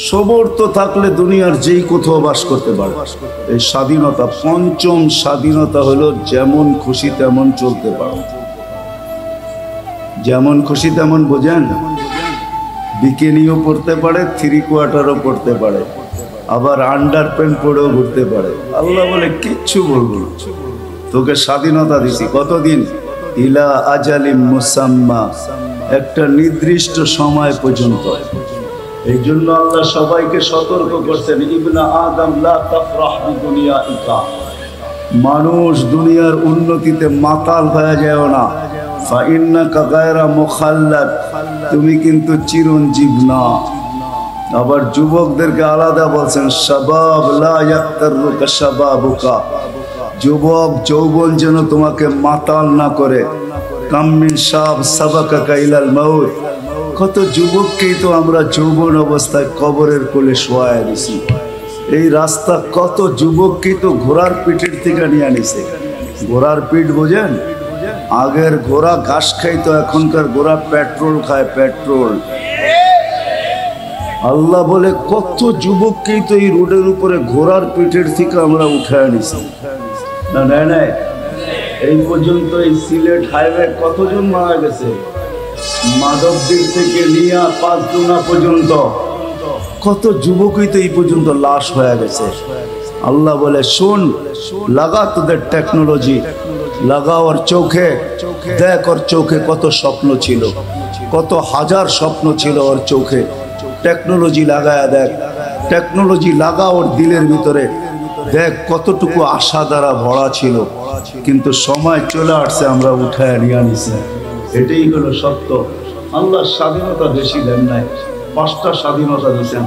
সমর্থ থাকলে দুনিয়ার যেই কোথাও বাস করতে পারে, এই স্বাধীনতা। পঞ্চম স্বাধীনতা হলো যেমন খুশি তেমন চলতে পারো। যেমন খুশি তেমন, বোঝেন? বিকিনিও পড়তে পারে, 3 কোয়ার্টারও পড়তে পারে, আবার আন্ডার প্যান্ট পরেও ঘুরতে পারে। আল্লাহ বলে কিচ্ছু বলবো না, তোকে স্বাধীনতা দিছি। কতদিন? ইলা আজালিম মুসাম্মা, একটা নির্দিষ্ট সময় পর্যন্ত। এই জন্য আল্লাহ সবাইকে সতর্ক করছেন, ইবনা আদম লা তাফরাহ বিদুনিয়াইকা, মানুষ দুনিয়ার উন্নতিতে মাতাল হয়ে যায় না। ফাইন্নাকা গায়রা মুখাল্লাদ, তুমি কিন্তু চিরঞ্জীব না। আবার যুবকদেরকে আলাদা বলছেন, শাবাব লা ইয়াক্তারুকা শাবাবুকা, যুবক যৌবন যেন তোমাকে মাতাল না করে। কাম্মিন শাব সাবাকাকা ইলাল মাউত, কত যুবককেই তো আমরা যৌবন অবস্থায় কবরের কোলে শোয়ায় দিছি। এই রাস্তা কত যুবককেই তো ঘোড়ার পিঠের থেকে নিয়ে আনিছে। ঘোড়ার পিঠ বোঝেন? আগের ঘোড়া ঘাস খাইতো, এখনকার ঘোড়া পেট্রোল খায়, পেট্রোল। আল্লাহ বলে কত যুবককেই তো এই রোডের উপরে ঘোড়ার পিঠের থেকে আমরা উঠায় নিছি। না না, এই পর্যন্ত এই সিলেট হাইওয়ে কতজন মারা গেছে? মাধবদীর থেকে নিয়ে 5 গুনা পর্যন্ত কত যুবকই তো এই পর্যন্ত লাশ হয়ে গেছে। আল্লাহ বলে শোন, লাগা তোদের টেকনোলজি, লাগা ওর চোখে, দেখ ওর চোখে কত স্বপ্ন ছিল, কত হাজার স্বপ্ন ছিল ওর চোখে। টেকনোলজি লাগায়া দেখ, টেকনোলজি লাগা ওর দিলের ভিতরে, দেখ কতটুকু আশা দ্বারা ভরা ছিল, কিন্তু সময় চলে আসছে, আমরা উঠায় নিয়ে আনিছি। এটাই হলো সত্য। আল্লাহ স্বাধীনতা বেশি দেন নাই, 5টা স্বাধীনতা দিয়েছেন,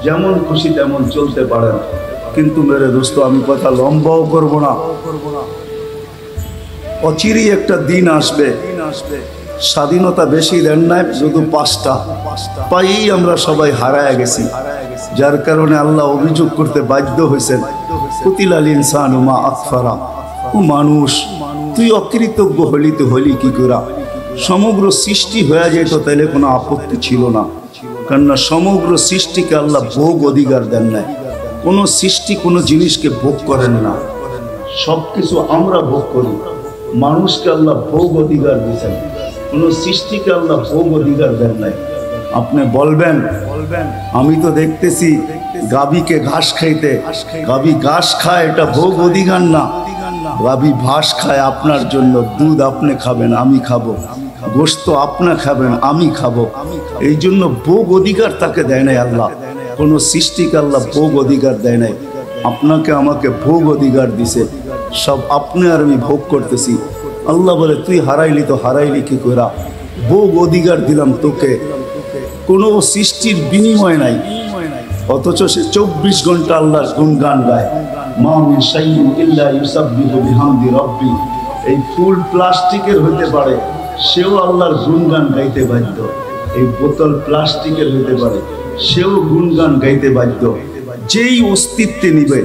যেমন খুশি তেমন চলতে পারেন। কিন্তু মেরে দোস্ত, আমি কথা লম্বাও করব না, অচিরেই একটা দিন আসবে স্বাধীনতা বেশি দেন নাই, শুধু 5টা পাইয়েই আমরা সবাই হারায় গেছি। যার কারণে আল্লাহ অভিযোগ করতে বাধ্য হয়েছেন, কুতিলাল ইনসানু মা আকফারা, ও মানুষ তুই অকৃতজ্ঞ হলি তো হলি কি করা? সমগ্র সৃষ্টি হয়ে যেত তাহলে কোনো আপত্তি ছিল না, কেননা সমগ্র সৃষ্টিকে আল্লাহ ভোগ অধিকার দেন নাই। কোনো সৃষ্টি কোনো জিনিসকে ভোগ করেন না, সব কিছু আমরা ভোগ করি। মানুষকে আল্লাহ ভোগ অধিকার দিয়েছেন, কোনো সৃষ্টিকে আল্লাহ ভোগ অধিকার দেন নাই। আপনি বলবেন আমি তো দেখতেছি গাভীকে ঘাস খাইতে, গাভী ঘাস খায়, এটা ভোগ অধিকার না। গাভী ঘাস খায় আপনার জন্য, দুধ আপনি খাবেন আমি খাবো, গোশত আপনি খাবেন আমি খাবো, এই জন্য ভোগ অধিকার তাকে দেয় নাই আল্লাহ। কোনো সৃষ্টিকে আল্লাহ ভোগ অধিকার দেয় নাই, আপনাকে আমাকে ভোগ অধিকার দিছে, সব আপনি আর আমি ভোগ করতেছি। আল্লাহ বলে তুই হারাইলি তো হারাইলি কি করা? ভোগ অধিকার দিলাম তোকে, কোনো সৃষ্টির বিনিময় নাই, অথচ সে 24 ঘন্টা আল্লাহর গুণগান গায়। মা মিন শাইইন ইল্লা ইউসাব্বিহু বিহামদি রাব্বি। এই ফুল প্লাস্টিকের হতে পারে, সেও আল্লাহর গুণগান গাইতে বাধ্য। এই বোতল প্লাস্টিকের হতে পারে, সেও গুণগান গাইতে বাধ্য। যেই অস্তিত্বে নিবে,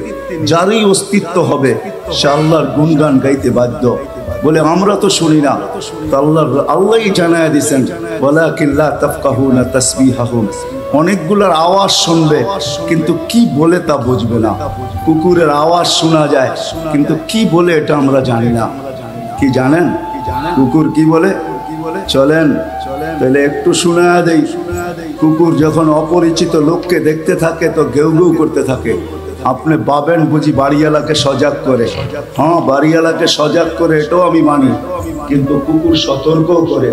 যারই অস্তিত্ব হবে, সে আল্লাহর গুণগান গাইতে বাধ্য। বলে আমরা তো শুনি না, তো আল্লাহই জানায় দিয়েছেন ওয়ালাকিন লা তাফকাহুনা তাসবিহাহুম। অনেকগুলোর আওয়াজ শুনবে কিন্তু কি বলে তা বুঝবে না। কুকুরের আওয়াজ শোনা যায় কিন্তু কি বলে এটা আমরা জানি না। কি জানেন কুকুর কি বলে? চলেন তাহলে একটু শোনা দেই। কুকুর যখন অপরিচিত লোককে দেখতে থাকে তো ঘেউ ঘেউ করতে থাকে। আপনি পাবেন বুঝি বাড়িওয়ালাকে সজাগ করে, হ্যাঁ বাড়িওয়ালাকে সজাগ করে, এটাও আমি মানি, কিন্তু কুকুর সতর্ক করে।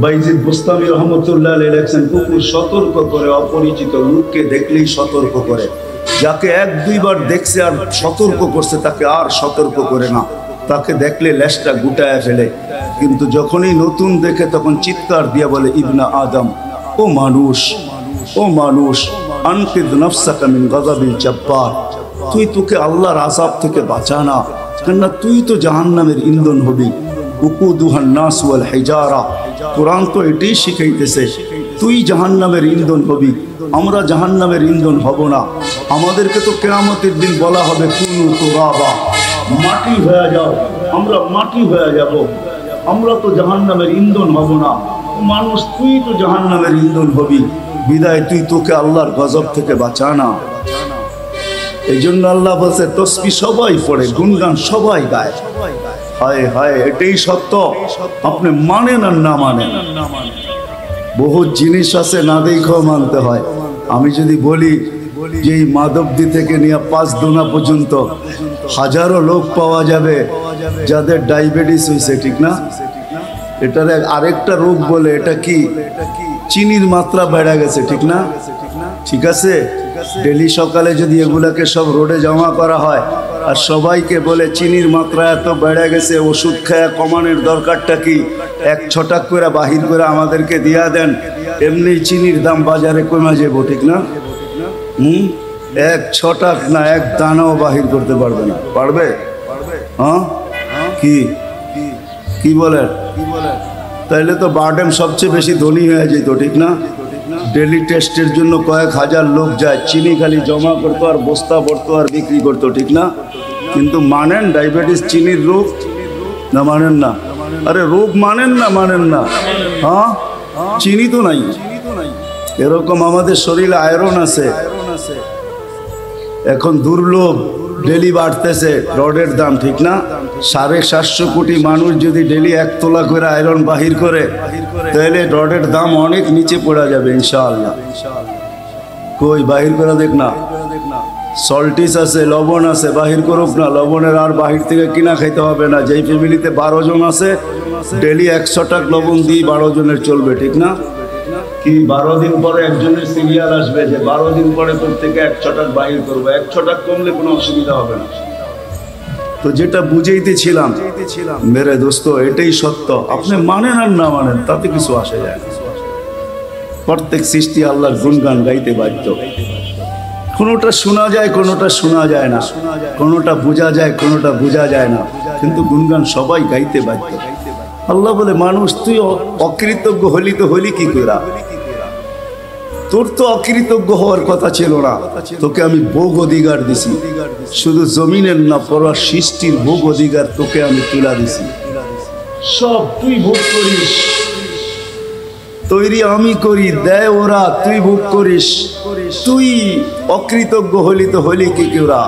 বাইজিদ বুস্তামি রহমতুল্লাহ লেখছেন কুকুর সতর্ক করে, অপরিচিত লোককে দেখলেই সতর্ক করে। যাকে 1-2 বার দেখছে আর সতর্ক করছে তাকে আর সতর্ক করে না, তাকে দেখলে লেজটা গুটায় ফেলে। কিন্তু যখনই নতুন দেখে তখন চিৎকার দিয়ে বলে ইবনা আদম, ও মানুষ, ও মানুষ, আনকিদ নাফসাকা মিন গাযাবিল জাব্বার, তুই তোকে আল্লাহর আযাব থেকে বাঁচা না, কেননা তুই তো জাহান্নামের ইন্ধন হবি। উকুদুহান নাস ওয়াল হিজারা, কোরআন তো এটাই শিখাইতেছে তুই জাহান্নামের ইন্ধন হবি, আমরা জাহান্নামের ইন্ধন হব না। আমাদেরকে তো কিয়ামতের দিন বলা হবে কুনু তুরাবা, মাটি হয়ে যাও, আমরা মাটি হয়ে যাব, আমরা তো জাহান্নামের ইন্ধন হব না। মানুষ তুই তো জাহান্নামের ইন্ধন হবি, বিদায় তুই তোকে আল্লাহর গজব থেকে বাঁচা না। এই জন্য আল্লাহ বলছে তসবিহ সবাই পড়ে, গুণগান সবাই গায়। হায় হায়, এটাই সত্য, আপনি মানেন আর না মানেন। বহু জিনিস আছে না দেখেও মানতে হয়। আমি যদি বলি যে এই মাধবদী থেকে নিয়ে 5 দোনা পর্যন্ত হাজারো লোক পাওয়া যাবে যাদের ডায়াবেটিস হয়েছে, ঠিক না? এটার আরেকটা রোগ বলে, এটা কি? চিনির মাত্রা বেড়ে গেছে, ঠিক না? ঠিক আছে, ডেলি সকালে যদি এগুলাকে সব রোডে জমা করা হয় আর সবাইকে বলে চিনির মাত্রা এত বেড়ে গেছে, ওষুধ খায়া কমানোর দরকারটা কি, 1 ছটাক করে বাহির করে আমাদেরকে দিয়া দেন, এমনি চিনির দাম বাজারে কমে যাবো, ঠিক না? 1 ছটাক না 1 দানাও বাহির করতে পারবে না। পারবে? হ্যাঁ, কি কি বলেন? তাইলে তো বারডেম সবচেয়ে বেশি ধনী হয়ে যেত, ঠিক না? ডেলি টেস্টের জন্য কয়েক হাজার লোক যায়, চিনি খালি জমা করতো আর বস্তা ভরতো আর বিক্রি করতো, ঠিক না? কিন্তু মানেন ডায়াবেটিস চিনির রোগ না? মানেন না? আরে রোগ মানেন না? মানেন না? হ্যাঁ, চিনি তো নাই। এরকম আমাদের শরীরে আয়রন আছে, এখন দুর্লভ, ডেলি বাড়তেছে রডের দাম, ঠিক না? 750 কোটি মানুষ যদি ডেলি 1 তোলা করে আয়রন বাহির করে তাহলে রডের দাম অনেক নিচে পড়া যাবে ইনশাআল্লাহ। কই বাহির করে দেখ না। সল্টিস আছে, লবণ আছে, বাহির করুক না। লবণের আর বাহির থেকে কিনা খাইতে হবে না। যেই ফ্যামিলিতে 12 জন আছে ডেলি 100 টাকা লবণ দিয়ে 12 জনের চলবে, ঠিক না? কি 12 দিন পরে একজনের সিরিয়াল আসবে যে 12 দিন পরে প্রত্যেকে 100 টাকা বাহির করবো। 100 টাকা কমলে কোনো অসুবিধা হবে না। তো যেটা বুঝাইতেছিলাম মেরে দোস্ত, এটাই সত্য। আপনি মানেন আর না মানেন তাতে কিছু আসে যায় না। প্রত্যেক সৃষ্টি আল্লাহর গুণগান গাইতে বাধ্য। কোনোটা শোনা যায়, কোনোটা শোনা যায় না, কোনোটা বোঝা যায়, কোনোটা বোঝা যায় না, কিন্তু গুণগান সবাই গাইতে বাধ্য। আল্লাহ বলে মানুষ তুই অকৃতজ্ঞ হলি তো হলি কি করা? তোর তো অকৃতজ্ঞ হওয়ার কথা ছিল না, তোকে আমি ভোগ অধিকার দিছি, শুধু জমিনের না পুরো সৃষ্টির ভোগ অধিকার তোকে আমি তুলা দিছি। সব তুই ভোগ করিস, তৈরি আমি করি, দেয় ওরা, তুই ভোগ করিস। তুই অকৃতজ্ঞ হলি তো হলি কি ওরা?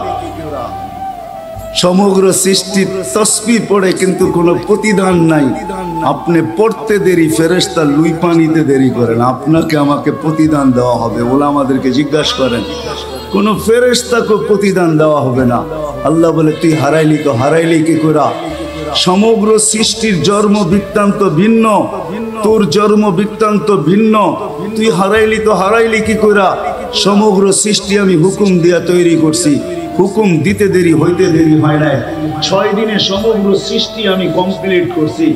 সমগ্র সৃষ্টির তসবিহ পড়ে কিন্তু কোনো প্রতিদান নাই। আপনি পড়তে দেরি, ফেরেশতা লুই পানিতে দেরি করেন, আপনাকে আমাকে প্রতিদান দেওয়া হবে। ওলা আমাদেরকে জিজ্ঞাসা করেন, কোনো ফেরেশতাকে প্রতিদান দেওয়া হবে না। আল্লাহ বলে তুই হারাইলি তো হারাইলি কি করা? সমগ্র সৃষ্টির জন্ম বৃত্তান্ত ভিন্ন, তোর জন্ম বৃত্তান্ত ভিন্ন, তুই হারাইলি তো হারাইলি কি করা? সমগ্র সৃষ্টি আমি হুকুম দিয়া তৈরি করছি, হুকুম দিতে দেরি হইতে দেরি হয় নাই। 6 দিনে সমগ্র সৃষ্টি আমি কমপ্লিট করছি,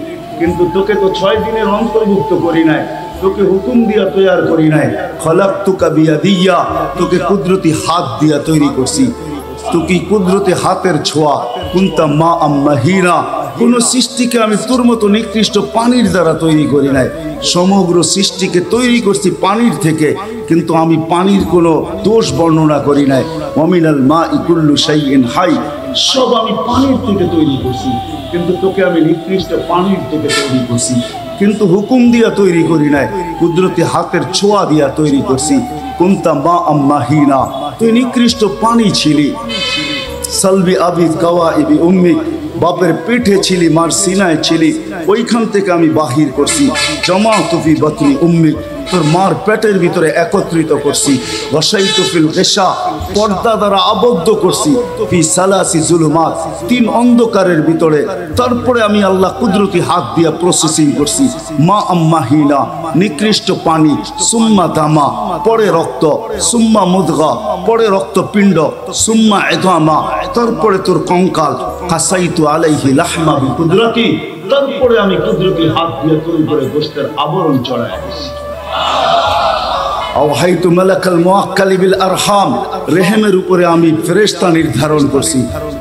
কিন্তু তোকে তো 6 দিনের অন্তর্ভুক্ত করি নাই, তোকে হুকুম দিয়া তৈয়ার করি নাই। খলাকতুকা বিয়াদিয়া, তোকে কুদরতি হাত দিয়া তৈরি করছি। তুই কুদরতি হাতের ছোঁয়া, কুনতা মা আম্মাহিনা, কোন সৃষ্টিকে আমি তোর মতো নিকৃষ্ট পানির দ্বারা তৈরি করি নাই। সমগ্র সৃষ্টিকে তৈরি করছি পানির থেকে, কিন্তু আমি পানির কোনো দোষ বর্ণনা করি নাই। ওয়ামিনাল মাই কুল্লু শাইইন হাই, সব আমি পানির থেকে তৈরি করছি, কিন্তু তোকে আমি নিকৃষ্ট পানির থেকে তৈরি করছি, কিন্তু হুকুম দিয়া তৈরি করি নাই, কুদরতি হাতের ছোঁয়া দিয়া তৈরি করছি। কুনতা মা আম্মাহিনা, তুই নিকৃষ্ট পানি ছিলি। সালবি আবি কাওয়াইবি উম্মিক, বাপের পেটে ছিলি, মার সিনায় ছিলি, ওইখান থেকে আমি বাহির করছি। জামাতু ফি বাতনি উম্মিক, তোর মার পেটের ভিতরে একত্রিত করছি। ওয়াসাইতু ফিল গিশা, পর্দা দ্বারা আবদ্ধ করছি। ফি সালাসি জুলুমাত, 3 অন্ধকারের ভিতরে। তারপরে আমি আল্লাহ কুদরতি হাত দিয়া প্রসেসিং করছি। মা আম্মাহিনা, নিকৃষ্ট পানি, সুম্মা দামা, পরে রক্ত, সুম্মা মুদগা, পরে রক্তপিণ্ড, সুম্মা ইদামা, তারপরে তোর কঙ্কাল। কাসাইতু আলাইহি লাহমা বিকুদরতি, তারপরে আমি কুদরতি হাত দিয়ে তৈরি করে গোশতের আবরণ চড়াই দিয়েছি। আওহাইতু মালাকাল মুআক্কালি বিল আরহাম, রেহেমের উপরে আমি ফেরেশতা নির্ধারণ করছি।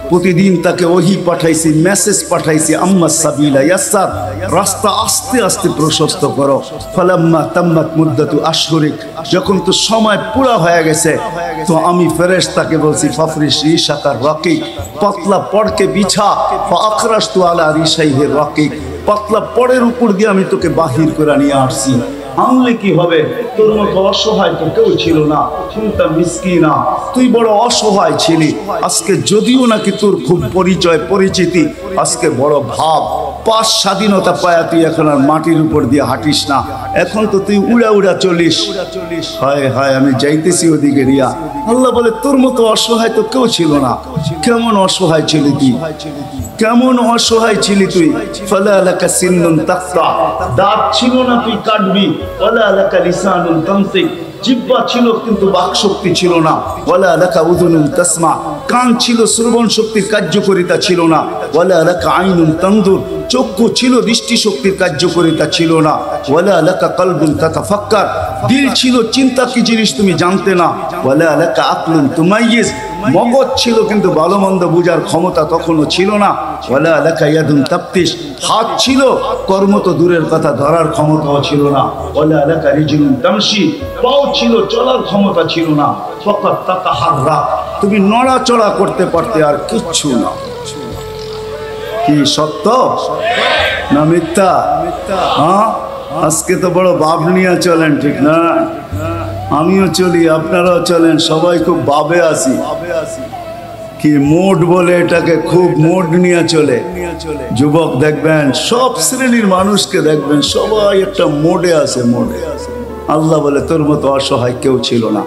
প্রতিদিন তাকে ওহী পাঠাইছি, মেসেজ পাঠাইছি। আম্মা সাবিলা ইয়াসসার, রাস্তা আস্তে আস্তে প্রশস্ত করো। ফালাম্মা তাম্মাত মুদ্দাতু আশহুরিক, যখন তো সময় পুরা হয়ে গেছে, তো আমি ফেরেশতাকে বলছি ফাফরিশ রিশাকার রাকিক, পাতলা পড়কে বিছা। ফাআখরাজতু আলা রিশাইহির রাকিক, পাতলা পড়ের উপর দিয়ে আমি তোকে বাহির করে নিয়ে আসছি। আনলে কি হবে? তোর মতো অসহায় তো কেউ ছিল না, চিন্তা মিসকিনা, তুই বড় অসহায় ছিলি। আজকে যদিও নাকি তোর খুব পরিচয় পরিচিতি, আজকে বড় ভাব, পাঁচ স্বাধীনতা পায়া তুই এখন আর মাটির উপর দিয়ে হাঁটিস না, এখন তো তুই উড়া উড়া চলিস। হায় হায়, আমি যাইতেছি ওদিকে রিয়া। আল্লাহ বলে তোর মতো অসহায় তো কেউ ছিল না। কেমন অসহায় ছিলি তুই, কেমন অসহায় ছিলি তুই। ফালা লাকা সিন্নুন তাকতা, দাঁত ছিল না তুই কাটবি। ওয়ালা লাকা লিসানুন তানতিক, জিহ্বা ছিল কিন্তু বাক শক্তি ছিল না। ওয়ালা লাকা উযুনুন তাসমা, কান ছিল, শ্রবণ শক্তির কার্যকারিতা ছিল না। ওয়ালা লাকা আইনুন তানদুর, চক্ষু ছিল, দৃষ্টি শক্তির কার্যকারিতা ছিল না। ওয়ালা লাকা কলবুন তাতাফাক্কার, দিল ছিল, চিন্তা কি জিনিস তুমি জানতে না। ওয়ালা লাকা আকলুন তুমাইয়িজ, মগজ ছিল কিন্তু ভালো মন্দ বুঝার ক্ষমতা তখনও ছিল না। ওয়ালা লাকা ইয়াদুন তাফতিশ, হাত ছিল, কর্ম তো দূরের কথা, ধরার ক্ষমতাও ছিল না। ওয়ালা লাকা রিজলুন তামশি, পাও ছিল, চলার ক্ষমতা ছিল না। ফাকাত তাতাহাররা, তুমি নড়াচড়া করতে পারতে, আর কিচ্ছু না। কি সত্য না মিথ্যা? হ্যাঁ, আজকে তো বড় ভাব নিয়ে চলেন, ঠিক না? আমিও চলি, আপনারাও চলেন, সবাই খুব ভাবে আসি। কি মোড বলে এটাকে, খুব মোড নিয়ে চলে। যুবক দেখবেন, সব শ্রেণীর মানুষকে দেখবেন, সবাই একটা মোডে আছে, মোডে। আল্লাহ বলে তোর মতো অসহায় কেউ ছিল না।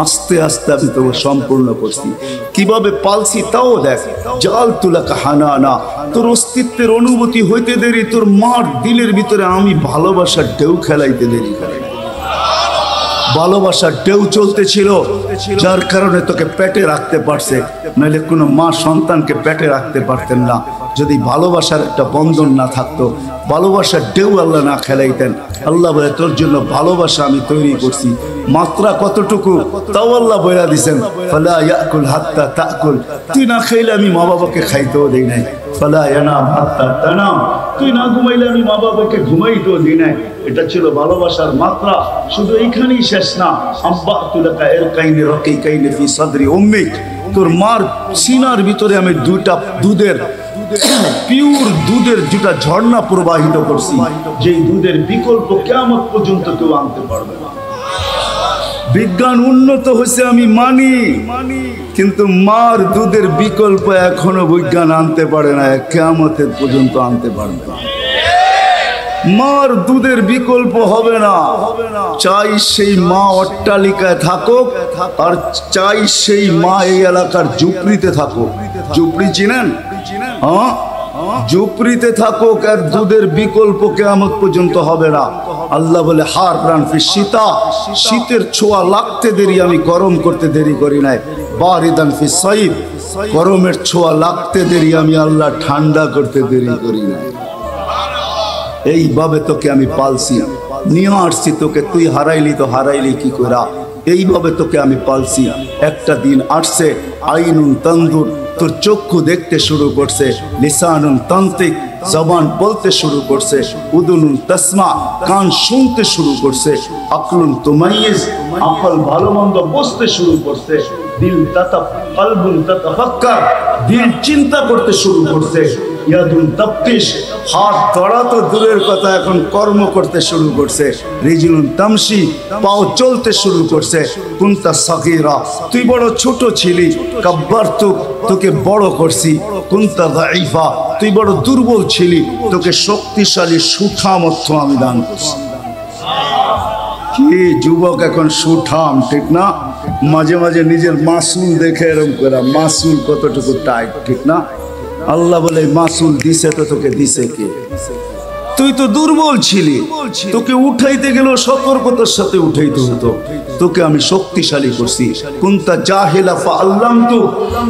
আস্তে আস্তে আমি তোকে সম্পূর্ণ করছি। কিভাবে পালছি তাও দেখ। জাল তুলাকা হানানা, তোর অস্তিত্বের অনুভূতি হইতে দেরি, তোর মার দিলের ভিতরে আমি ভালোবাসার ঢেউ খেলাইতে দেরি করে। ভালোবাসার ঢেউ চলতেছিল, যার কারণে তোকে পেটে রাখতে পারছে, নাহলে কোনো মা সন্তানকে পেটে রাখতে পারতেন না। যদি ভালোবাসার একটা বন্ধন না থাকতো, ভালোবাসার ঢেউ আল্লাহ না খেলাইতেন। আল্লাহ বলে তোর জন্য ভালোবাসা আমি তৈরি করছি। মাত্রা কতটুকু তাও আল্লাহ বইলা দিছেন। ফালা ইয়াকুল হাত্তা তাকুল, তুই না খাইলে আমি মা বাবাকে খাইতেও দেই নাই। ফালা ইয়ানাম হাত্তা তানাম, তুই না ঘুমাইলে আমি মা বাবাকে ঘুমাইতেও দিই নাই। এটা ছিল ভালোবাসার মাত্রা। শুধু এইখানেই শেষ না, আব্বা তুলাকা এর কাইনে রকি কাইনে ফি সাদরি উম্মি, তোর মার সিনার ভিতরে আমি দুইটা দুধের পিওর দুধের দুটা ঝর্ণা প্রবাহিত করছি, যেই দুধের বিকল্প কিয়ামত পর্যন্ত কেউ আনতে পারবে না। বিজ্ঞান উন্নত হয়েছে আমি মানি, কিন্তু মার দুধের বিকল্প এখনো বিজ্ঞান আনতে পারে না, কিয়ামতের পর্যন্ত আনতে পারবে না। মার দুধের বিকল্প হবে না। চাই সেই মা অট্টালিকায় থাকুক, আর চাই সেই মা এই এলাকার ঝুপড়িতে থাকুক। ঝুপড়ি চিনেন? হ্যাঁ, ঝুপড়িতে থাকুক, আর দুধের বিকল্প কিয়ামত পর্যন্ত হবে না। আল্লাহ বলে হার প্রাণ ফি শীতা, শীতের ছোঁয়া লাগতে দেরি আমি গরম করতে দেরি করি নাই। বারিদান ফি সাইফ, গরমের ছোঁয়া লাগতে দেরি আমি আল্লাহ ঠান্ডা করতে দেরি করি নাই। এইভাবে তোকে আমি পালছি, নিয়ে আসছি তোকে, তুই হারাইলি তো হারাইলি কি করে? এইভাবে তোকে আমি পালছি। একটা দিন আসছে আইনুন তান্দুর, তোর চক্ষু দেখতে শুরু করছে, লিসানুন তান্ত্রিক, জবান বলতে শুরু করছে, উদুনুন তাসমা, কান শুনতে শুরু করছে, আকলুন তুমাইয়িজ, আকল ভালো মন্দ বুঝতে শুরু করছে, দিল কলবুন তাতাফাক্কার, দিল চিন্তা করতে শুরু করছে, ইয়াদুন তাফতিশ, হাত ধরা তো দূরের কথা, এখন কর্ম করতে শুরু করছে, রিজলুন তামশি, পাও চলতে শুরু করছে, কুনতা সাগীরা, তুই বড় ছোট ছিলি, কাব্বারতুক, তোকে বড় করছি, কুনতা দাঈফা, তুই বড় দুর্বল ছিলি, তোকে শক্তিশালী সুঠামত্ব আমি দান করছি। কি যুবক এখন সুঠাম, ঠিক না? মাঝে মাঝে নিজের মাসুল দেখে এরকম করা, মাসুল কতটুকু টাইট, ঠিক না? আল্লাহ বলে মাসুল দিছে তো তোকে দিছে কে? তুই তো দুর্বল ছিলি, তোকে উঠাইতে গেলেও সতর্কতার সাথে উঠাইতে হতো, তোকে আমি শক্তিশালী করছি। কুনতা জাহিলা ফাআল্লামতু,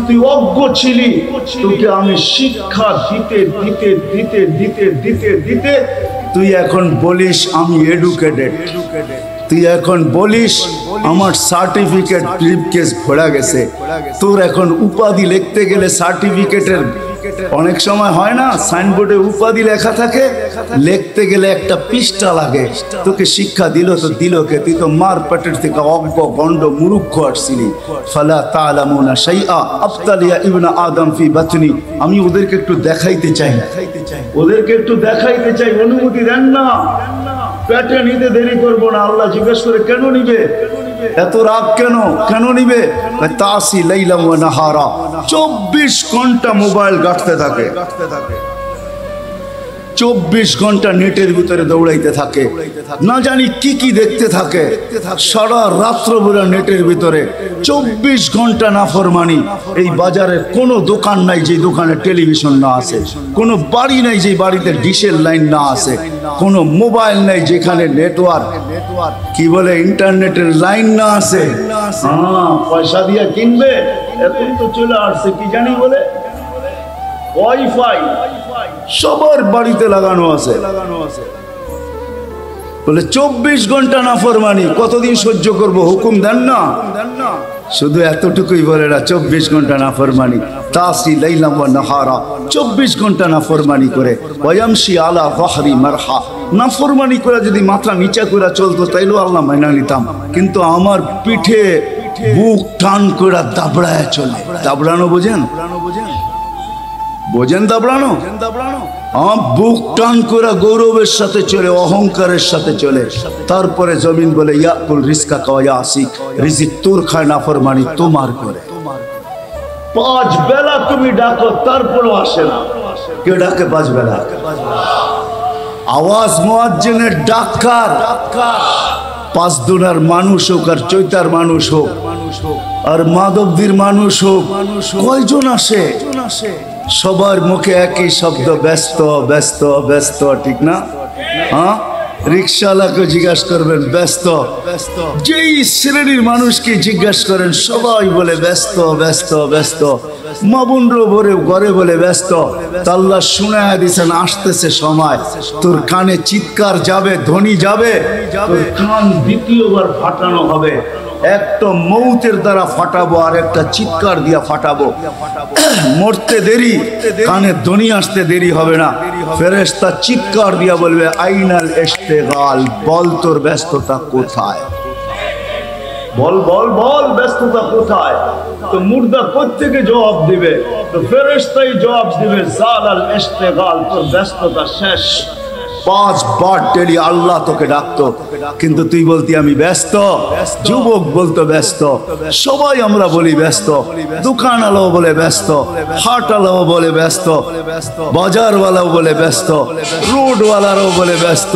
তুই অজ্ঞ ছিলি, তোকে আমি শিক্ষা দিতে দিতে দিতে দিতে দিতে দিতে তুই এখন বলিস আমি এডুকেটেড, তুই এখন বলিস আমার সার্টিফিকেট ব্রিফকেস ভরা গেছে। তোর এখন উপাধি লিখতে গেলে সার্টিফিকেটের অনেক সময় হয় না, সাইনবোর্ডে উপাধি লেখা থাকে, লিখতে গেলে একটা পৃষ্ঠা লাগে। তোকে শিক্ষা দিল তো দিল কে? তুই তো মার পেটের থেকে অজ্ঞ গণ্ড মুরুক্ষ আসছিলি। ফালা তা'লামুনা শাইআ আফতালিয়া ইবনা আদম ফি বাতনি, আমি ওদেরকে একটু দেখাইতে চাই, ওদেরকে একটু দেখাইতে চাই, অনুমতি দেন না। পেটে নিতে দেরি করবো না। আল্লাহ জিজ্ঞেস করে কেন নিবে? এত রাগ কেন? কেন নিবে? তাসি লাইলা ওয়া নাহারা, 24 ঘন্টা মোবাইল ঘাঁটতে থাকে, 24 ঘন্টা নেটের ভিতরে দৌড়াইতে থাকে, না জানি কি কি দেখতে থাকে, সারা রাত্র বেলা নেটের ভিতরে 24 ঘন্টা নাফরমানি। এই বাজারে কোনো দোকান নাই যে দোকানে টেলিভিশন না আছে, কোনো বাড়ি নাই যে বাড়িতে ডিশের লাইন না আছে, কোনো মোবাইল নাই যেখানে নেটওয়ার্ক কি বলে ইন্টারনেটের লাইন না আছে। পয়সা দিয়ে কিনবে, এখন তো চলে আসছে কি জানি বলে ওয়াইফাই, সবার বাড়িতে লাগানো আছে। বলে 24 ঘন্টা নাফরমানি, কতদিন সহ্য করব? হুকুম দেন না। শুধু এতটুকুই বলে না, 24 ঘন্টা নাফরমানি, তাসি লাইলা ওয়া নাহারা, 24 ঘন্টা নাফরমানি করে, ওয়ামশি আলা যাহরি মারহা, নাফরমানি করে যদি মাথা নিচা করে চলতো তাইলেও আল্লাহ মাইনা নিতাম, কিন্তু আমার পিঠে বুক টান করে দাবড়ায় চলে। দাবড়ানো বোঝেন? বোঝেন দাবড়ানো? বুক টান করে গৌরবের সাথে চলে, অহংকারের সাথে চলে। তারপরে জমিন বলে ইয়াকুল রিজকা কা ওয়া ইয়াসিক, রিজিক তোর খায়, নাফরমানি তোমার করে। 5 বেলা তুমি ডাকো তারপরও আসে না। কে ডাকে 5 বেলা? আওয়াজ মুয়াজ্জিনের ডাকার, 5 দুনার মানুষ হোক আর চৈতার মানুষ হোক আর মাধবদীর মানুষ হোক, কয়জন আসে? সবার মুখে একই শব্দ, ব্যস্ত ব্যস্ত ব্যস্ত, ঠিক না? হ্যাঁ, রিক্সাওয়ালাকে জিজ্ঞাসা করবেন ব্যস্ত, যেই শ্রেণীর মানুষকে জিজ্ঞাসা করেন সবাই বলে ব্যস্ত ব্যস্ত ব্যস্ত। মাবুনরও ভরে ঘরে বলে ব্যস্ত। আল্লাহ শুনায়া দিছেন আসতেছে সময়, তোর কানে চিৎকার যাবে, ধ্বনি যাবে, তোর কান দ্বিতীয়বার ফাটানো হবে। একটা মৌতের দ্বারা ফাটাবো আর একটা চিৎকার দিয়া ফাটাবো। মরতে দেরি, কানে ধ্বনি আসতে দেরি হবে না। ফেরেশতা চিৎকার দিয়া বলবে আইনাল ইশতিগাল, বল তোর ব্যস্ততা কোথায়, বল বল বল ব্যস্ততা কোথায়। তো মুর্দা কোত্থেকে জবাব দিবে? তো ফেরেশতাই জবাব দিবে জালাল ইশতিগাল, তোর ব্যস্ততা শেষ। 5 বার ডেলি আল্লাহ তোকে ডাকতো, কিন্তু তুই বলতি আমি ব্যস্ত। যুবক বলতো ব্যস্ত, সবাই আমরা বলি ব্যস্ত, দোকানওয়ালাও বলে ব্যস্ত, হাটওয়ালাও বলে ব্যস্ত, বাজারওয়ালাও বলে ব্যস্ত, রোডওয়ালারাও বলে ব্যস্ত,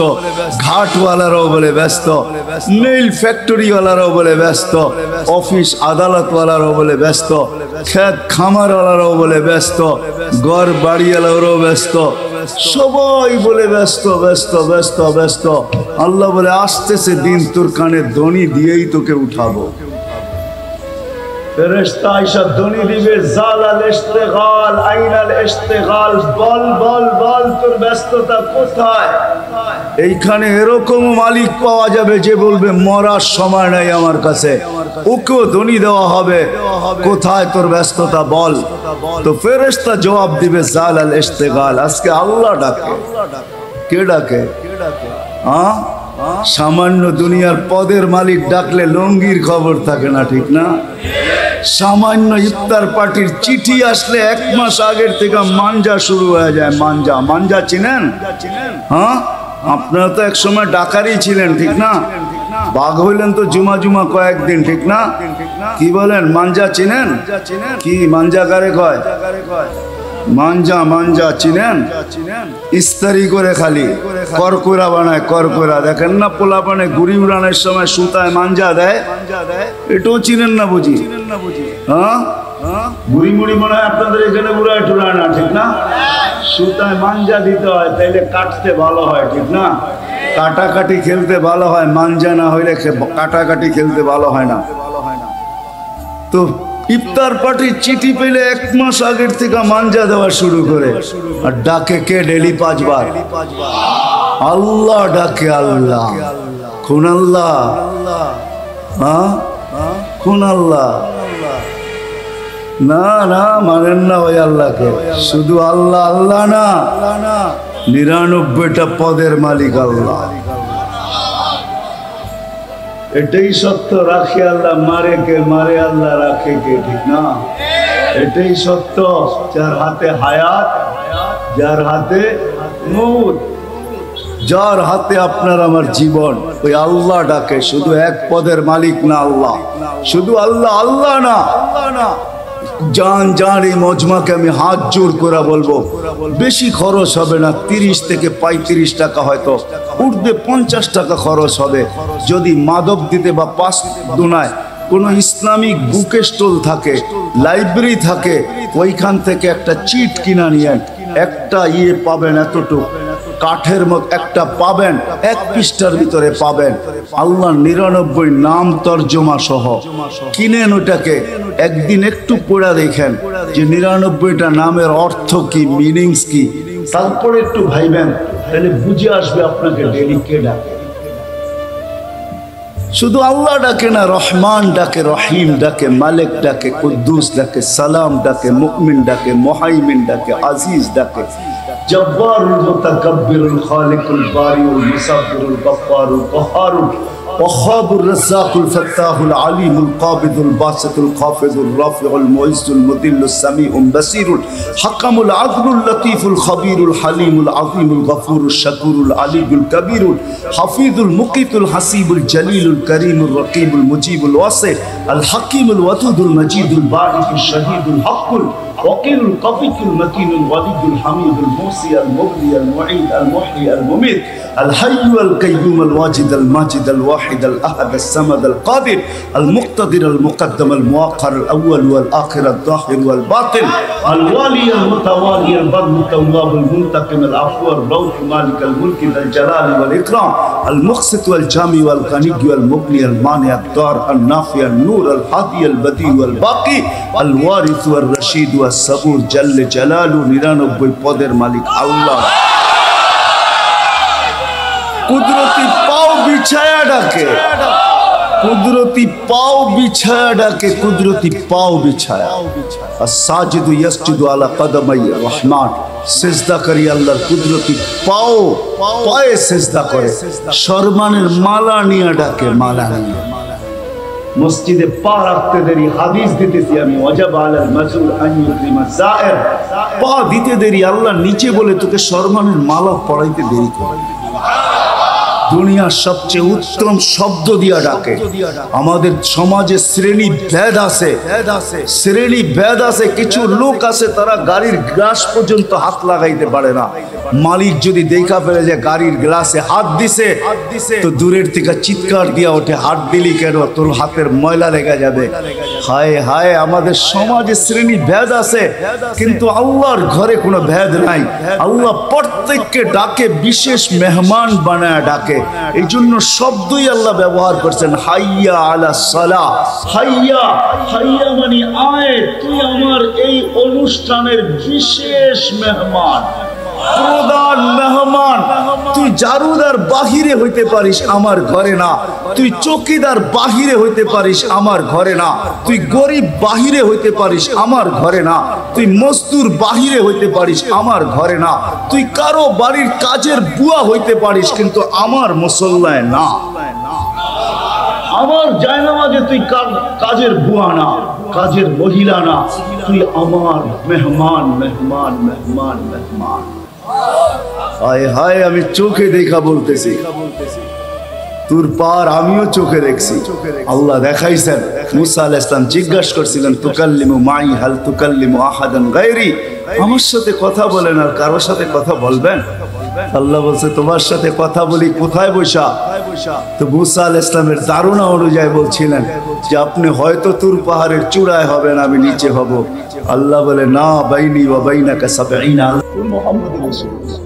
ঘাটওয়ালারাও বলে ব্যস্ত, নেইল ফ্যাক্টরিওয়ালারাও বলে ব্যস্ত, অফিস আদালতওয়ালারাও বলে ব্যস্ত, খেত খামারওয়ালারাও বলে ব্যস্ত, ঘর বাড়িওয়ালারাও ব্যস্ত, সবাই বলে ব্যস্ত ব্যস্ত ব্যস্ত ব্যস্ত। আল্লাহ বলে আসতেছে দিন, তোর কানে ধ্বনি দিয়েই তোকে উঠাবো। ফেরেশতা আয়েশা ধ্বনি দিবে জালাল ইশতিগাল, আইনাল ইশতিগাল, বল বল বল তোর ব্যস্ততা কোথায়। এইখানে এরকম মালিক পাওয়া যাবে যে বলবে মরার সময় নাই আমার কাছে, ওকেও ধ্বনি দেওয়া হবে কোথায় তোর ব্যস্ততা বল। তো ফেরেশতা জবাব দিবে জালাল ইশতিগাল। আজকে আল্লাহ ডাকে, কে ডাকে? হ্যাঁ, সামান্য দুনিয়ার পদের মালিক ডাকলে লঙ্গির খবর থাকে না, ঠিক না? সামান্য ইফতার পার্টির চিঠি আসলে 1 মাস আগের থেকে মাঞ্জা শুরু হয়ে যায়। মাঞ্জা, মাঞ্জা চিনেন? হ্যাঁ, আপনারা তো এক সময় ডাকারই ছিলেন, ঠিক না? বাঘ হইলেন তো জুমা জুমা কয়েকদিন, ঠিক না? কি বলেন, মাঞ্জা চিনেন? কি মাঞ্জা কারে কয়? মাঞ্জা, মাঞ্জা চিনেন? ইস্তারি করে খালি করকরা বানায়, করকরা। দেখেন না পোলাপানে গুড়ি উড়ানোর সময় সুতায় মাঞ্জা দেয়, এটাও চিনেন না বুঝি? হ্যাঁ, বুড়ি মুড়ি মনে হয় আপনাদের এখানে বুড়ায় টুড়ায় না, ঠিক না? সুতায় মাঞ্জা দিতে হয়, তাইলে কাটতে ভালো হয়, ঠিক না? কাটাকাটি খেলতে ভালো হয়, মাঞ্জা না হইলে কাটাকাটি খেলতে ভালো হয় না। তো ইফতার পার্টির চিঠি পেলে 1 মাস আগের থেকে মাঞ্জা দেওয়া শুরু করে। আর ডাকে কে ডেলি 5 বার? আল্লাহ ডাকে, আল্লাহ। কোন আল্লাহ? হ্যাঁ, কোন আল্লাহ? না না, মানেন না ওই আল্লাহকে। শুধু আল্লাহ আল্লাহ না, 99টা পদের মালিক আল্লাহ। এটাই সত্য, রাখে আল্লাহ, মারে কে? মারে আল্লাহ, রাখে কে? ঠিক না? এটাই সত্য। যার হাতে হায়াত, যার হাতে মউত, যার হাতে আপনার আমার জীবন, ওই আল্লাহ ডাকে। শুধু 1 পদের মালিক না আল্লাহ, শুধু আল্লাহ আল্লাহ না। জান জান এই মজমাকে আমি হাত জোর করে বলবো, বেশি খরচ হবে না, 30 থেকে 35 টাকা, হয়তো উর্দে 50 টাকা খরচ হবে। যদি মাদক দিতে বা 5 দুনায় কোনো ইসলামিক বুক স্টল থাকে, লাইব্রেরি থাকে, ওইখান থেকে একটা চিট কিনা নিয়েন। একটা পাবেন, এতটুকু কাঠের মতো একটা পাবেন, 1 পৃষ্ঠার ভিতরে পাবেন আল্লাহ 99 নাম তর্জমা সহ। কিনেন ওটাকে, একদিন একটু পড়া দেখেন যে 99টা নামের অর্থ কি, মিনিংস কি, তারপরে একটু ভাইবেন, তাহলে বুঝে আসবে আপনাকে ডেলি কে ডাকে। শুধু আল্লাহ ডাকে না, রহমান ডাকে, রহিম ডাকে, মালিক ডাকে, কুদ্দুস ডাকে, সালাম ডাকে, মুমিন ডাকে, মুহাইমিন ডাকে, আজিজ ডাকে, জব্বারুল মুতাকাব্বিরুল খালিকুল বারিউল মুসাব্বিরুল গফফারুল কহারুল وخاب الرزاق الفتاح العليم القابض الباسط الخافض الرافع المعز المذل السميع البصير الحكم العدل اللطيف الخبير الحليم العظيم الغفور الشكور العلي الكبير الحفيظ المقيت الحسيب الجليل الكريم الرقيب المجيب الواسع الحكيم الودود المجيد الباعث الشهيد الحق الوكيل القوي المتين الولي الحميد الموصي المبدي المعيد المحيي المميت الحي القيوم الواجد الماجد الواحد الأحد الصمد القادر المقتدر المقدم المؤخر الأول والآخر الظاهر والباطن الوالي المتوالي البر التواب المنتقم العفو الرؤوف مالك الملك ذا الجلال والإكرام المقسط والجامع والغني والمغني المانع الضار النافع النور الهادي البديع والباقي الوارث والرشيد والصبور جل جلاله 99 পদের মালিক আল্লাহ। কুদরতি পাও বিছায়া ডাকে, কুদরতি পাও বিছায়া ডাকে, কুদরতি পাও বিছায়া। আস-সাজিদু ইয়াসজুদু আলা কদমাই রহমান, সিজদা করি আল্লাহর কুদরতি পাও, পায়ে সিজদা করে। সম্মানের মালা নিয়ে ডাকে, মালা নিয়ে। মসজিদে পা রাখতে দেরি হাদিস দিতেছি আমি, ওয়াজাব আলাল মাসউল আন ইউকরিমা যায়ের, পা দিতে দেরি আল্লাহ নিচে বলে তোকে সম্মানের মালা পরাইতে দেরি করে। দুনিয়ার সবচেয়ে উত্তম শব্দ দিয়া ডাকে। আমাদের সমাজে শ্রেণী ভেদ আছে, শ্রেণী ভেদ আছে। কিছু লোক আছে তারা গাড়ির গ্লাস পর্যন্ত হাত লাগাইতে পারে না। মালিক যদি দেখা ফেলে যে গাড়ির গ্লাসে হাত দিছে, তো দূরের থেকে চিৎকার দিয়া ওঠে, হাত দিলি কেন, তোর হাতের ময়লা লেগে যাবে। হায় হায়, আমাদের সমাজে শ্রেণী ভেদ আছে, কিন্তু আল্লাহর ঘরে কোনো ভেদ নাই। আল্লাহ প্রত্যেককে ডাকে, বিশেষ মেহমান বানায় ডাকে। এই জন্য শব্দই আল্লাহ ব্যবহার করছেন, হাইয়া আলা সালাহ। হাইয়া, হাইয়া মানে আয়, তুই আমার এই অনুষ্ঠানের বিশেষ মেহমান, প্রধান মেহমান। তুই জারুদার বাহিরে হইতে পারিস, আমার ঘরে না। তুই চৌকিদার বাহিরে হইতে পারিস, আমার ঘরে না। তুই গরিব বাহিরে হইতে পারিস, আমার ঘরে না। তুই মজদুর বাহিরে হইতে পারিস, আমার ঘরে না। তুই কারো বাড়ির কাজের বুয়া হইতে পারিস, কিন্তু আমার মুসল্লায় না। আমার জায়নামাজে তুই কাজের বুয়া না, কাজের মহিলা না। তুই আমার মেহমান, মেহমান, মেহমান, মেহমান। হায় হায়, আমি চোখে দেখা বলতেছি, তোর পার আমিও চোখে দেখছি। আল্লাহ দেখাইছেন, মুসা আলাইহিস সালাম জিজ্ঞাসা করছিলেন, তুকাল্লিমু মাই হাল তুকাল্লিমু আহাদান গায়রি, আমার সাথে কথা বলেন আর কারোর সাথে কথা বলবেন? আল্লাহ বলছে, তোমার সাথে কথা বলি কোথায় বসা? তো মুসা আলাইহিস সালামের ধারণা অনুযায়ী বলছিলেন যে আপনি হয়তো তুর পাহাড়ের চূড়ায় হবেন, আমি নিচে হব। আল্লাহ বলে, না, বাইনি ওয়া বাইনাকা সাবঈনা। মুহাম্মদুর রাসূলুল্লাহ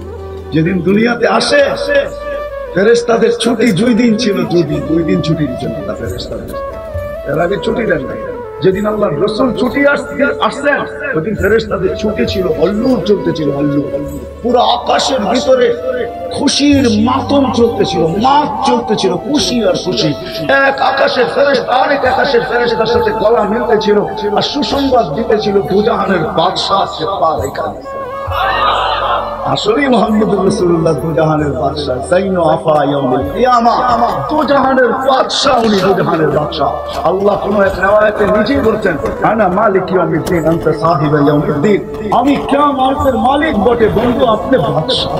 যেদিন দুনিয়াতে আসে, ফেরেশতাদের ছুটি 2 দিন ছিল, 2 দিন ছুটি দিয়েছেন ফেরেশতাদের। এর আগে ছুটি দেন নাই। যেদিন আল্লাহর রাসূল ছুটি আসলেন, ওদিন ফেরেশতাদের ছুটি ছিল, হল্লুর চলতেছিল, হল্লুর। পুরো আকাশের ভিতরে খুশির মাতম চলতেছিল, নাচ চলতেছিল, খুশি আর খুশি। এক আকাশের ফেরেশতা আরেক আকাশের ফেরেশতার সাথে গলা মিলতেছিল আর সুসংবাদ দিতেছিল, দুজাহানের বাদশাহ সে পার এখানে। আসলে মুহাম্মদুর রাসূলুল্লাহ দুজাহানের বাদশা, সাইনো আফা ইয়াউমুল কিয়ামা, দুজাহানের বাদশা, উনি দুজাহানের বাদশা। আল্লাহ কোন এক riwayate নিজেই বলছেন, আনা মালিক ইয়াউমিদ্দিন আনতা সাহিব ইয়াউমিদ্দিন, আমি কিয়ামতের মালিক বটে বন্ধু, আপনি বাদশা।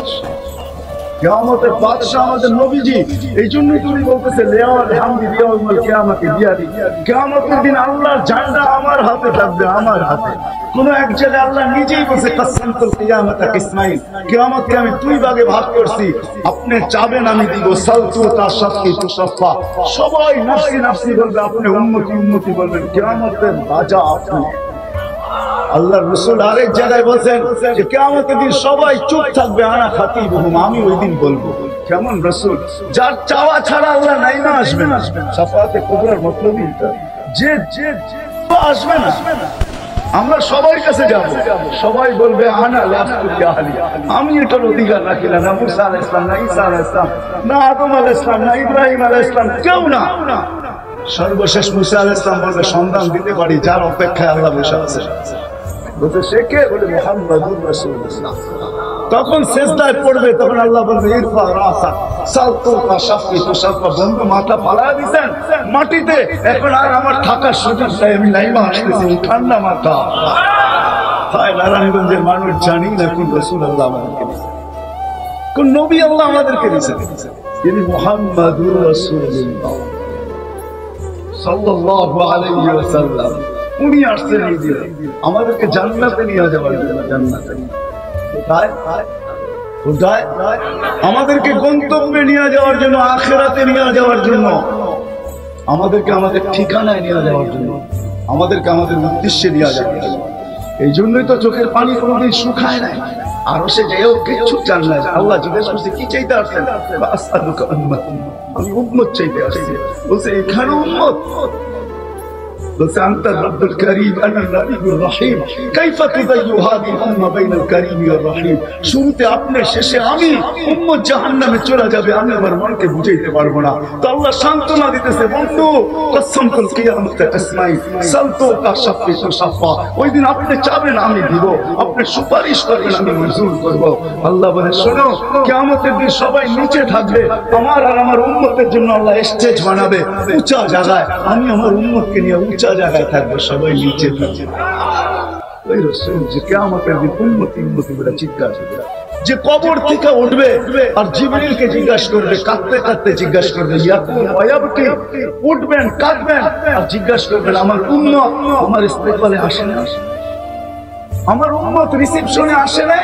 কিয়ামতের বাদশা আমাদের নবীজি। এই জন্যই তুমি বলতেছে, লিয়াওয়াল হামদি ইয়াউমুল কিয়ামাতি বিয়াদি, কিয়ামতের দিন আল্লাহর ঝান্ডা আমার হাতে থাকবে, আমার হাতে। কোন এক জায়গায় আল্লাহ নিজেই বলছে, কাসামতুল কিয়ামাতা কিসমাইন, কিয়ামতকে আমি 2 ভাগে ভাগ করছি, আপনি চাবেন আমি দিব। সালতু তাশাক্কি তুশাফা, সবাই নফসি নফসি বলবে, আপনি উম্মতি উম্মতি বলবেন, কিয়ামতের বাজা আপনি। আল্লাহর রাসূল আরেক জায়গায় বলেন যে কিয়ামতের দিন সবাই চুপ থাকবে, আনা খাতিবুহুম, আমি ওই দিন বলবো। কেমন রাসূল, যার চাওয়া ছাড়া আল্লাহ নাইমা আসবে না। শাফাআতে কুবরার মতলবই এটা, যে আসবে না। আমরা সবার কাছে যাব, সবাই বলবে আনা লাফতু আহলি, আমি এটার অধিকার রাখি না। না মুসা আলাইহিস সালাম, না ঈসা আলাইহিস সালাম, না আদম আলাইহিস সালাম, না ইব্রাহিম আলাইহিস সালাম, কেউ না। সর্বশেষ মুসা আলাইহিস সালাম বলবে, সন্ধান দিতে পারি যার অপেক্ষায় আল্লাহ বসে আছে। বলতে সে কে? বলে মুহাম্মদুর রাসূলুল্লাহ। তখন সিজদায় পড়বে, তখন আল্লাহ বলবে, ইরফা রাসাক সালতু কাশাফি তুশাফা, বন্ধু মাথা ফালায়া দিবেন মাটিতে, এখন আর আমার থাকার সুযোগ নাই, আমি নাইমা আসতেছি, ঠান্ডা মাথা। হায় নারায়ণগঞ্জের মানুষ জানি না কোন রাসূল আল্লাহ আমাদেরকে দিয়েছে, কোন নবী আল্লাহ আমাদেরকে দিয়েছে। তিনি মুহাম্মদুর রাসূলুল্লাহ সাল্লাল্লাহু আলাইহি ওয়াসাল্লাম। উনি আসছেন আমাদেরকে জান্নাতে নিয়ে যাওয়ার জন্য। জান্নাতে কোথায়? আমাদেরকে গন্তব্যে নিয়ে যাওয়ার জন্য, আখিরাতে নিয়ে যাওয়ার জন্য, আমাদেরকে আমাদের ঠিকানায় নিয়ে যাওয়ার জন্য, আমাদেরকে আমাদের উদ্দেশ্যে নিয়ে যাওয়ার জন্য। এই জন্যই তো চোখের পানি কোনোদিন শুকায় নাই। আরো সে যেও কিছু জান না। আল্লাহ জিজ্ঞেস করছে, কি চাইতে আসছেন? আমি উম্মত চাইতে আসছি। বলছে, এখানে উম্মত? বলছে আনতা রব্বুল কারীম আনা নবিয়ুর রহিম কাইফা তুযায়্যু হাযিহিল উম্মাহ বাইনাল কারীম ওয়ার রহিম। শুরুতে আপনি, শেষে আমি, উম্মত জাহান্নামে চলে যাবে, আমি আমার মনকে বুঝাইতে পারবো না। তো আল্লাহ সান্ত্বনা দিতেছে, বন্ধু কসমতুল কিয়ামতে তাসমাই সালতু কা শাফি শাফা, ওই দিন আপনি চাবেন আমি দিব, আপনি সুপারিশ করবেন আমি মঞ্জুর করব। আল্লাহ বলে শোনো, কিয়ামতের দিন সবাই নিচে থাকবে, আমার আর আমার উম্মতের জন্য আল্লাহ স্টেজ বানাবে উঁচা জায়গায়, আমি আমার উম্মতকে নিয়ে উঁচা জায়গায় থাকবো, সবাই নিচে থাকবে। ওই রাসূল যে কিয়ামতের দিন উম্মতি উম্মতি বলে চিৎকার করবে, যে কবর থেকে উঠবে আর জিবরিলকে জিজ্ঞাসা করবে, কাঁদতে কাঁদতে জিজ্ঞাসা করবে, ইয়াকুম ওয়ায়াবকি, উঠবেন কাঁদবেন আর জিজ্ঞাসা করবেন আমার উম্মত আমার ইস্তেকবালে আসে না, আমার উম্মত রিসিপশনে আসে না,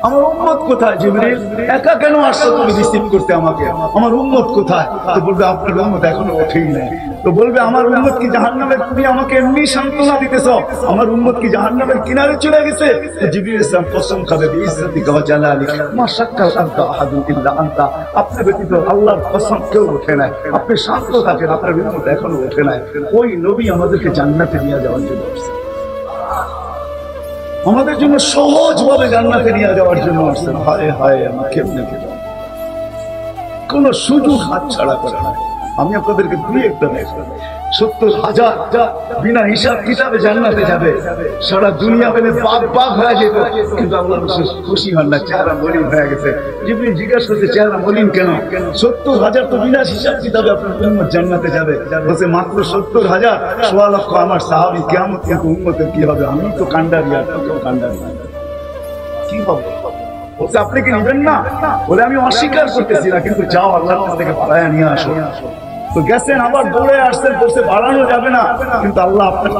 আমার উম্মত কোথায় জিবরিল, একা কেন আসছো তুমি রিসিভ করতে আমাকে, আমার উম্মত কোথায়? তো বলবে আপনার উম্মত এখনো ওঠেই নাই। তো বলবে আমার উম্মত কি জাহান্নামের, তুমি আমাকে এমনি সান্ত্বনা দিতেছ, আমার উম্মত কি জাহান্নামের কিনারে চলে গেছে? তো জিবরিল ইসলাম কসম খাবে বিইজ্জতিকা ওয়া জালালিক মা শাক্কাল আনতা আহাদুন ইল্লা আনতা, আপনি ব্যতীত আল্লাহর কসম কেউ ওঠে নাই, আপনি শান্ত থাকেন, আপনার উম্মত এখনো ওঠে নাই। ওই নবী আমাদেরকে জান্নাতে নিয়ে যাওয়ার জন্য আসছে, আমাদের জন্য সহজ ভাবে জান্নাতে নিয়ে যাওয়ার জন্য আসছে। হায় হায় আমার কেমনে গেলাম, কোন সুযোগ হাতছাড়া করে না। আমি আপনাদেরকে দুই একটা দেখব, 70,000 বিনা হিসাব কিতাবে জান্নাতে যাবে, সারা দুনিয়া পেলে পাক পাক হয়ে যেত, কিন্তু আল্লাহ রাসূল খুশি হন না, চেহারা মলিন হয়ে গেছে। জিবরিল জিজ্ঞাসা করছে চেহারা মলিন কেন? 70,000 তো বিনা হিসাব কিতাবে আপনার উম্মত জান্নাতে যাবে, বলছে মাত্র 70,000, 1.25 লক্ষ আমার সাহাবী, কিয়ামত কিন্তু উম্মতের কি হবে? আমি তো কান্ডারি আর কেউ কান্ডারি, কি হবে? বলছে আপনি কি নেবেন না? বলে আমি অস্বীকার করতেছি না, কিন্তু যাও আল্লাহর কাছ থেকে পালায়া নিয়ে আসো। তো গেছেন, আবার দৌড়ে আসছেন, বলছে বাড়ানো যাবে না, কিন্তু আল্লাহ আপনার